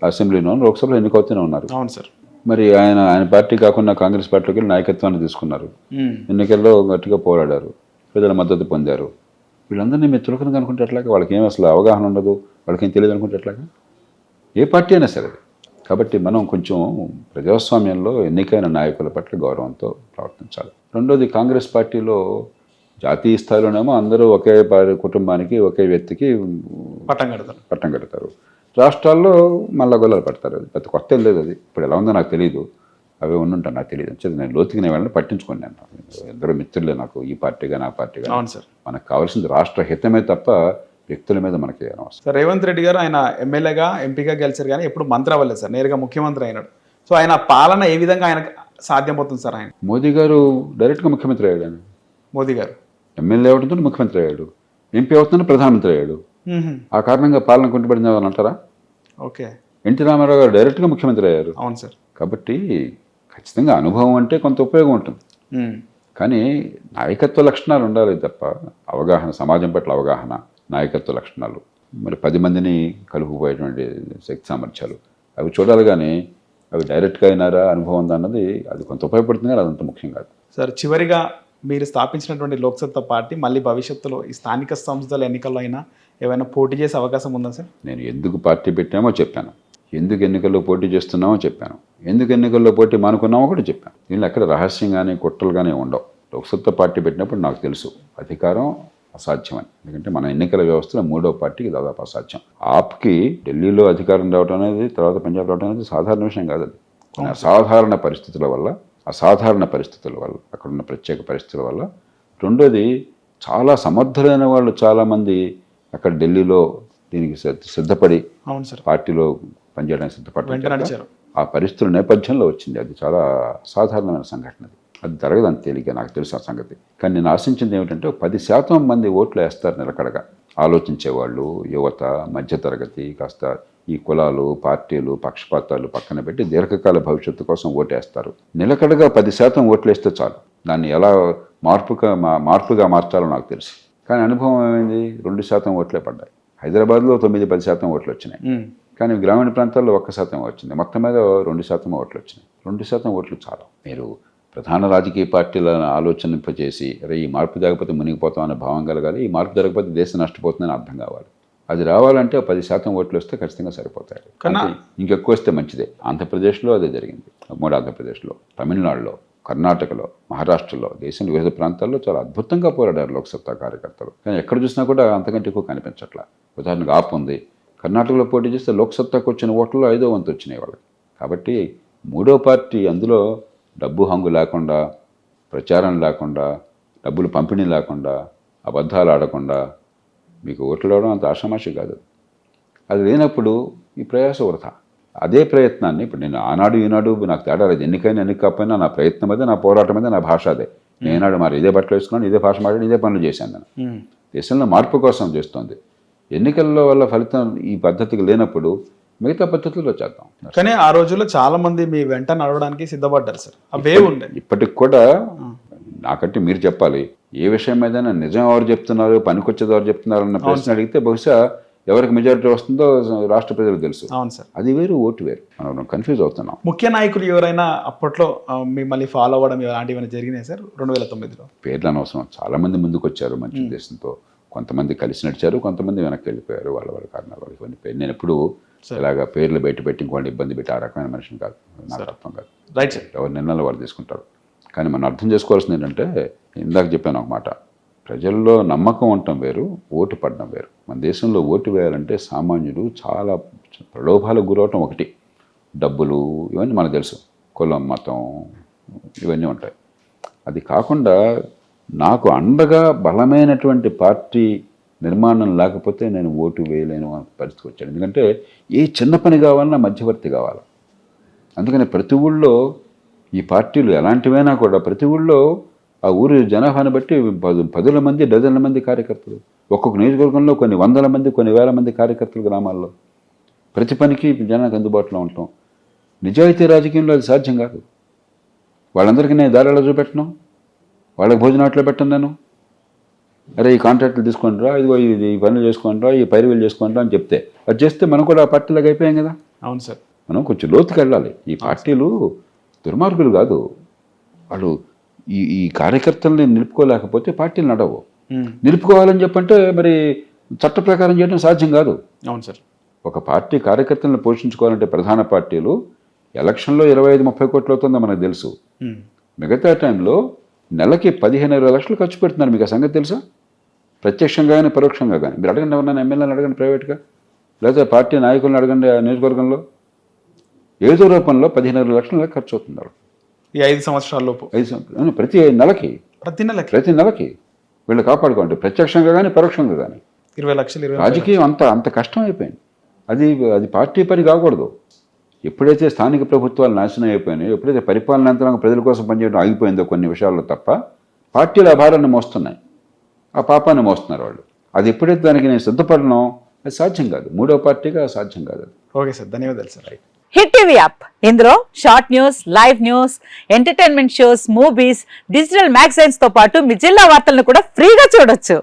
అసెంబ్లీలో, లోక్సభలో ఎన్నికవుతూనే ఉన్నారు. అవును సార్. మరి ఆయన పార్టీ కాకుండా కాంగ్రెస్ పార్టీలోకి వెళ్ళి నాయకత్వాన్ని తీసుకున్నారు, ఎన్నికల్లో గట్టిగా పోరాడారు, ప్రజల మద్దతు పొందారు. వీళ్ళందరినీ మీరు చులకనగా అనుకుంటే ఎట్లాగా? వాళ్ళకి ఏం అసలు అవగాహన ఉండదు, వాళ్ళకి ఏం తెలియదు అనుకుంటే ఎట్లాగా? ఏ పార్టీ అయినా సరే. కాబట్టి మనం కొంచెం ప్రజాస్వామ్యంలో ఎన్నికైన నాయకుల పట్ల గౌరవంతో ప్రవర్తించాలి. రెండోది, కాంగ్రెస్ పార్టీలో జాతీయ స్థాయిలోనేమో అందరూ ఒకే కుటుంబానికి, ఒకే వ్యక్తికి పట్టం కడతారు. రాష్ట్రాల్లో మళ్ళా గొల్లలు పడతారు. అది పెద్ద కొత్త లేదు. అది ఇప్పుడు ఎలా ఉందో నాకు తెలియదు, అవే ఉండుంటాను, నాకు తెలియదు. నేను లోతుకి నేను వెళ్ళి పట్టించుకోండి. నేను ఎందరో మిత్రులే నాకు, ఈ పార్టీగా నా పార్టీగా. అవును సార్. మనకు కావాల్సింది రాష్ట్ర హితమే తప్ప వ్యక్తుల మీద మనకి అనవసరం. సార్, రేవంత్ రెడ్డి గారు ఆయన ఎమ్మెల్యేగా, ఎంపీగా గెలిచారు కానీ ఎప్పుడు మంత్రి అవ్వలేదు సార్, నేరుగా ముఖ్యమంత్రి అయినాడు. సో ఆయన పాలన ఏ విధంగా ఆయనకు సాధ్యమవుతుంది సార్? ఆయన మోదీ గారు డైరెక్ట్గా ముఖ్యమంత్రి అయ్యాడు. ఆయన మోదీ గారు ఎమ్మెల్యే అవడంతో ముఖ్యమంత్రి అయ్యాడు, ఎంపీ అవుతుంటే ప్రధానమంత్రి అయ్యాడు. ఆ కారణంగా పాలన కుంటుపడింది అని అంటారా? ఓకే. ఎన్టీ రామారావు గారు డైరెక్ట్గా ముఖ్యమంత్రి అయ్యారు. అవును సార్. కాబట్టి ఖచ్చితంగా అనుభవం అంటే కొంత ఉపయోగం ఉంటుంది, కానీ నాయకత్వ లక్షణాలు ఉండాలి తప్ప అవగాహన, సమాజం పట్ల అవగాహన, నాయకత్వ లక్షణాలు, మరి 10 మందిని కలుపుకుపోయేటువంటి శక్తి సామర్థ్యాలు అవి చూడాలి. కానీ అవి డైరెక్ట్గా అయినారా అనుభవం ఉందా అన్నది అది కొంత ఉపయోగపడుతుంది కానీ అదంత ముఖ్యం కాదు. సార్ చివరిగా మీరు స్థాపించినటువంటి లోక్సత్తా పార్టీ మళ్ళీ భవిష్యత్తులో ఈ స్థానిక సంస్థల ఎన్నికల్లో అయినా ఏమైనా పోటీ చేసే అవకాశం ఉందా సార్? నేను ఎందుకు పార్టీ పెట్టామో చెప్పాను, ఎందుకు ఎన్నికల్లో పోటీ చేస్తున్నామో చెప్పాను, ఎందుకు ఎన్నికల్లో పోటీ మానుకున్నామో కూడా చెప్పాను. దీనిలో ఎక్కడ రహస్యం కానీ కుట్రలు కానీ ఉండవు. లోక్సత్తా పార్టీ పెట్టినప్పుడు నాకు తెలుసు అధికారం అసాధ్యమని. ఎందుకంటే మన ఎన్నికల వ్యవస్థలో 3వ పార్టీకి దాదాపు అసాధ్యం. ఆప్కి ఢిల్లీలో అధికారం రావడం అనేది, తర్వాత పంజాబ్ రావడం అనేది సాధారణ విషయం కాదు. అది కొన్ని అసాధారణ పరిస్థితుల వల్ల, అక్కడున్న ప్రత్యేక పరిస్థితుల వల్ల. రెండోది చాలా సమర్థులైన వాళ్ళు చాలామంది అక్కడ ఢిల్లీలో దీనికి సిద్ధపడి అవును సార్ పార్టీలో పనిచేయడానికి సిద్ధపడ్డారు. నడిచారు. ఆ పరిస్థితుల నేపథ్యంలో వచ్చింది. అది చాలా సాధారణమైన సంఘటన. అది జరగదు అంత తేలిక, నాకు తెలుసు ఆ సంగతి. కానీ నేను ఆశించింది ఏమిటంటే 10% మంది ఓట్లు వేస్తారు నిలకడగా. ఆలోచించేవాళ్ళు, యువత, మధ్యతరగతి, కాస్త ఈ కులాలు, పార్టీలు, పక్షపాతాలు పక్కన పెట్టి దీర్ఘకాల భవిష్యత్తు కోసం ఓటేస్తారు. నిలకడగా 10% ఓట్లు వేస్తే చాలు. దాన్ని ఎలా మార్పుగా మార్చాలో నాకు తెలుసు. కానీ అనుభవం ఏమైంది? 2% ఓట్లే పడ్డాయి. హైదరాబాద్లో 9-10% ఓట్లు వచ్చినాయి. కానీ గ్రామీణ ప్రాంతాల్లో 1% వచ్చింది. మొత్తం మీద 2% ఓట్లు వచ్చినాయి. 2% ఓట్లు చాలు. మీరు ప్రధాన రాజకీయ పార్టీలను ఆలోచనింపజేసి అరే ఈ మార్పు జరగకపోతే మునిగిపోతామనే భావం కలగాలి. ఈ మార్పు జరగకపోతే దేశం నష్టపోతుందని అర్థం కావాలి. అది రావాలంటే 10% ఓట్లు వస్తే ఖచ్చితంగా సరిపోతాయి. కానీ ఇంకెక్కువ వస్తే మంచిదే. ఆంధ్రప్రదేశ్లో అదే జరిగింది. ఉమ్మడి ఆంధ్రప్రదేశ్లో, తమిళనాడులో, కర్ణాటకలో, మహారాష్ట్రలో, దేశంలో వివిధ ప్రాంతాల్లో చాలా అద్భుతంగా పోరాడారు లోక్సత్తా కార్యకర్తలు. కానీ ఎక్కడ చూసినా కూడా అంతకంటే ఎక్కువ కనిపించట్లా. ఉదాహరణకు ఆప్ ఉంది. కర్ణాటకలో పోటీ చేస్తే లోక్సత్తాకు వచ్చిన ఓట్లలో 5వ వంతు వచ్చినాయి వాళ్ళకి. కాబట్టి 3వ పార్టీ అందులో డబ్బు హంగు లేకుండా, ప్రచారం లేకుండా, డబ్బులు పంపిణీ లేకుండా, అబద్ధాలు ఆడకుండా మీకు ఓట్లు రావడం అంత ఆషామాషి కాదు. అది లేనప్పుడు ఈ ప్రయాస వృథా. అదే ప్రయత్నాన్ని ఇప్పుడు నేను ఆనాడు ఈనాడు నాకు తేడా లేదు. ఎన్నికైనా ఎన్నిక కాకపోయినా నా ప్రయత్నం అదే, నా పోరాటం అదే, నా భాష అదే. నేనాడు మరి ఇదే బట్టలు వేసుకున్నాను, ఇదే భాష మాట్లాడి, ఇదే పనులు చేశాను. నేను దేశంలో మార్పు కోసం చేస్తుంది. ఎన్నికల్లో వల్ల ఫలితం ఈ పద్ధతికి లేనప్పుడు మిగతా పద్ధతుల్లో చేద్దాం. కానీ ఆ రోజుల్లో చాలా మంది మీ వెంట నడవడానికి సిద్ధపడ్డారు సార్. అవే ఉండే ఇప్పటికి కూడా. నాకంటే మీరు చెప్పాలి ఏ విషయం మీద నిజం ఎవరు చెప్తున్నారు, పనికొచ్చేది ఎవరు చెప్తున్నారు అన్న ప్రశ్న అడిగితే బహుశా ఎవరికి మెజారిటీ వస్తుందో రాష్ట్ర ప్రజలకు తెలుసు. అవును సార్. అది వేరు, ఓటు వేరు. మనం కన్ఫ్యూజ్ అవుతున్నాం. ముఖ్య నాయకులు ఎవరైనా అప్పట్లో మిమ్మల్ని ఫాలో అవ్వడం ఇలాంటివి జరిగినాయి సార్ 2009లో? పేర్లు అనవసరం. చాలా మంది ముందుకు వచ్చారు మంచి ఉద్దేశంతో. కొంతమంది కలిసి నడిచారు, కొంతమంది వెనక్కి వెళ్ళిపోయారు వాళ్ళ కారణాలు. ఇవన్నీ పేరు నేను ఎప్పుడు ఇలాగా పేర్లు బయట పెట్టి ఇంకోటి ఇబ్బంది పెట్టి ఆ రకమైన మనిషిని కాదు. నాకు అర్థం కాదు. Right sir. ఎవరి నిర్ణయాలు వారు తీసుకుంటారు. కానీ మనం అర్థం చేసుకోవాల్సింది ఏంటంటే, ఇందాక చెప్పాను ఒక మాట, ప్రజల్లో నమ్మకం ఉండటం వేరు, ఓటు పడడం వేరు. మన దేశంలో ఓటు వేయాలంటే సామాన్యుడు చాలా ప్రలోభాలకు గురవటం ఒకటి. డబ్బులు ఇవన్నీ మనకు తెలుసు, కులం, మతం ఇవన్నీ ఉంటాయి. అది కాకుండా నాకు అండగా బలమైనటువంటి పార్టీ నిర్మాణం లేకపోతే నేను ఓటు వేయలేను అనే పరిస్థితికి వచ్చాను. ఎందుకంటే ఏ చిన్న పని కావాలన్నా మధ్యవర్తి కావాలి. అందుకని ప్రతి ఊళ్ళో ఈ పార్టీలు ఎలాంటివైనా కూడా ప్రతి ఊళ్ళో ఆ ఊరి జనాభాను బట్టి 10 మంది, డజన్ల మంది కార్యకర్తలు. ఒక్కొక్క నియోజకవర్గంలో కొన్ని 100 మంది, కొన్ని 1000 మంది కార్యకర్తలు గ్రామాల్లో. ప్రతి పనికి జనానికి అందుబాటులో ఉంటాం. నిజాయితీ రాజకీయంలో అది సాధ్యం కాదు. వాళ్ళందరికీ నేను దారిలో చూపెట్టను, వాళ్ళకి భోజనాట్లో పెట్టను. నేను అరే ఈ కాంట్రాక్టులు తీసుకుంటారా, ఇదిగో ఇది ఈ పనులు చేసుకుంటారా, ఈ పైరువీలు చేసుకుంటారా అని చెప్తే అది చేస్తే మనం కూడా ఆ పార్టీలకు అయిపోయాం కదా. అవును సార్. మనం కొంచెం లోతుకి వెళ్ళాలి. ఈ పార్టీలు దుర్మార్గులు కాదు. వాళ్ళు ఈ కార్యకర్తల్ని నిలుపుకోలేకపోతే పార్టీలు నడవు. నిలుపుకోవాలని చెప్పంటే మరి చట్ట ప్రకారం చేయడం సాధ్యం కాదు. అవును సార్. ఒక పార్టీ కార్యకర్తలను పోషించుకోవాలంటే ప్రధాన పార్టీలు ఎలక్షన్లో 25-30 కోట్లు అవుతుందో మనకు తెలుసు. మిగతా టైంలో నెలకి 15-20 లక్షలు ఖర్చు పెడుతున్నారు. మీకు ఆ సంగతి తెలుసా? ప్రత్యక్షంగా కానీ పరోక్షంగా కానీ. మీరు అడగండి, ఎవరన్నా ఎమ్మెల్యేని అడగండి ప్రైవేట్గా, లేదా పార్టీ నాయకులను అడగండి ఆ నియోజకవర్గంలో. ఏదో రూపంలో 15-20 లక్షల ఖర్చు అవుతున్నారు ఈ 5 సంవత్సరాల లోపు. ప్రతి నెలకి వీళ్ళు కాపాడుకోండి, ప్రత్యక్షంగా కానీ పరోక్షంగా కానీ. 20 లక్షలు. రాజకీయం అంత కష్టం అయిపోయింది. అది పార్టీ పని కాకూడదు. ఎప్పుడైతే స్థానిక ప్రభుత్వాలు నాశనం అయిపోయినాయో, ఎప్పుడైతే పరిపాలన యంత్రాంగం ప్రజల కోసం పనిచేయడం ఆగిపోయిందో కొన్ని విషయాల్లో తప్ప, పార్టీలు ఆ భారాన్ని మోస్తున్నాయి, ఆ పాపాన్ని మోస్తున్నారు వాళ్ళు. అది ఎప్పుడైతే దానికి నేను సిద్ధపడను, అది సాధ్యం కాదు. 3వ పార్టీగా సాధ్యం కాదు. ఓకే సార్, ధన్యవాదాలు సార్. హిట్ టీవీ యాప్, ఇందులో short news, live news, entertainment shows, movies, digital magazines తో పాటు మీ జిల్లా వార్తలను కూడా ఫ్రీగా చూడొచ్చు.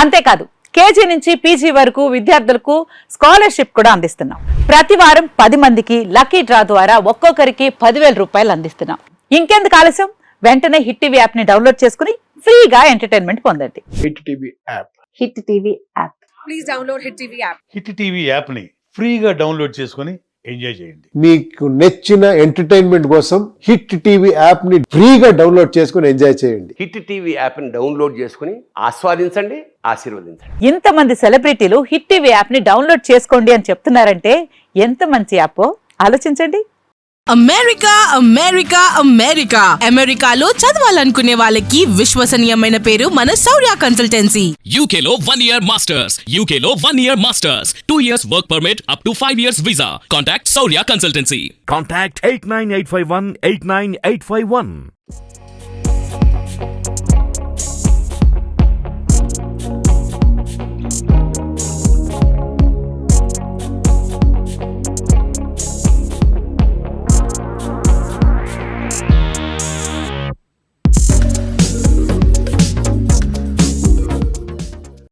అంతేకాదు కేజీ నుంచి పీజీ వరకు విద్యార్థులకు స్కాలర్షిప్ కూడా అందిస్తున్నాం. ప్రతి వారం 10 మందికి లక్కీ డ్రా ద్వారా ఒక్కొక్కరికి 10,000 రూపాయలు అందిస్తున్నాం. ఇంకెందుకు ఆలస్యం, వెంటనే హిట్ టీవీ యాప్ ని డౌన్లోడ్ చేసుకుని ఫ్రీగా ఎంటర్టైన్మెంట్ పొందండి. Hit TV app. Hit TV app. Please download Hit TV app. Hit TV యాప్ని ఫ్రీగా డౌన్లోడ్ చేసుకొని ఎంజాయ్ చేయండి. మీకు నచ్చిన ఎంటర్టైన్మెంట్ కోసం హిట్ టీవీ యాప్ ని ఫ్రీగా డౌన్లోడ్ చేసుకుని ఎంజాయ్ చేయండి. హిట్ టీవీ యాప్ని డౌన్లోడ్ చేసుకుని ఆస్వాదించండి, ఆశీర్వదించండి. ఇంతమంది సెలబ్రిటీలు హిట్ టీవీ యాప్ ని డౌన్లోడ్ చేసుకోండి అని చెప్తున్నారంటే ఎంత మంచి యాప్ ఆలోచించండి. అమెరికా అమెరికా అమెరికా అమెరికాలో చదవాలనుకునే వాళ్ళకి విశ్వసనీయమైన పేరు మన శౌర్య కన్సల్టెన్సీ. UK లో 1 year masters. UK లో 1 year masters. 2 years work permit up to 5 years visa. Contact Saurya Consultancy. Contact 89851 89851.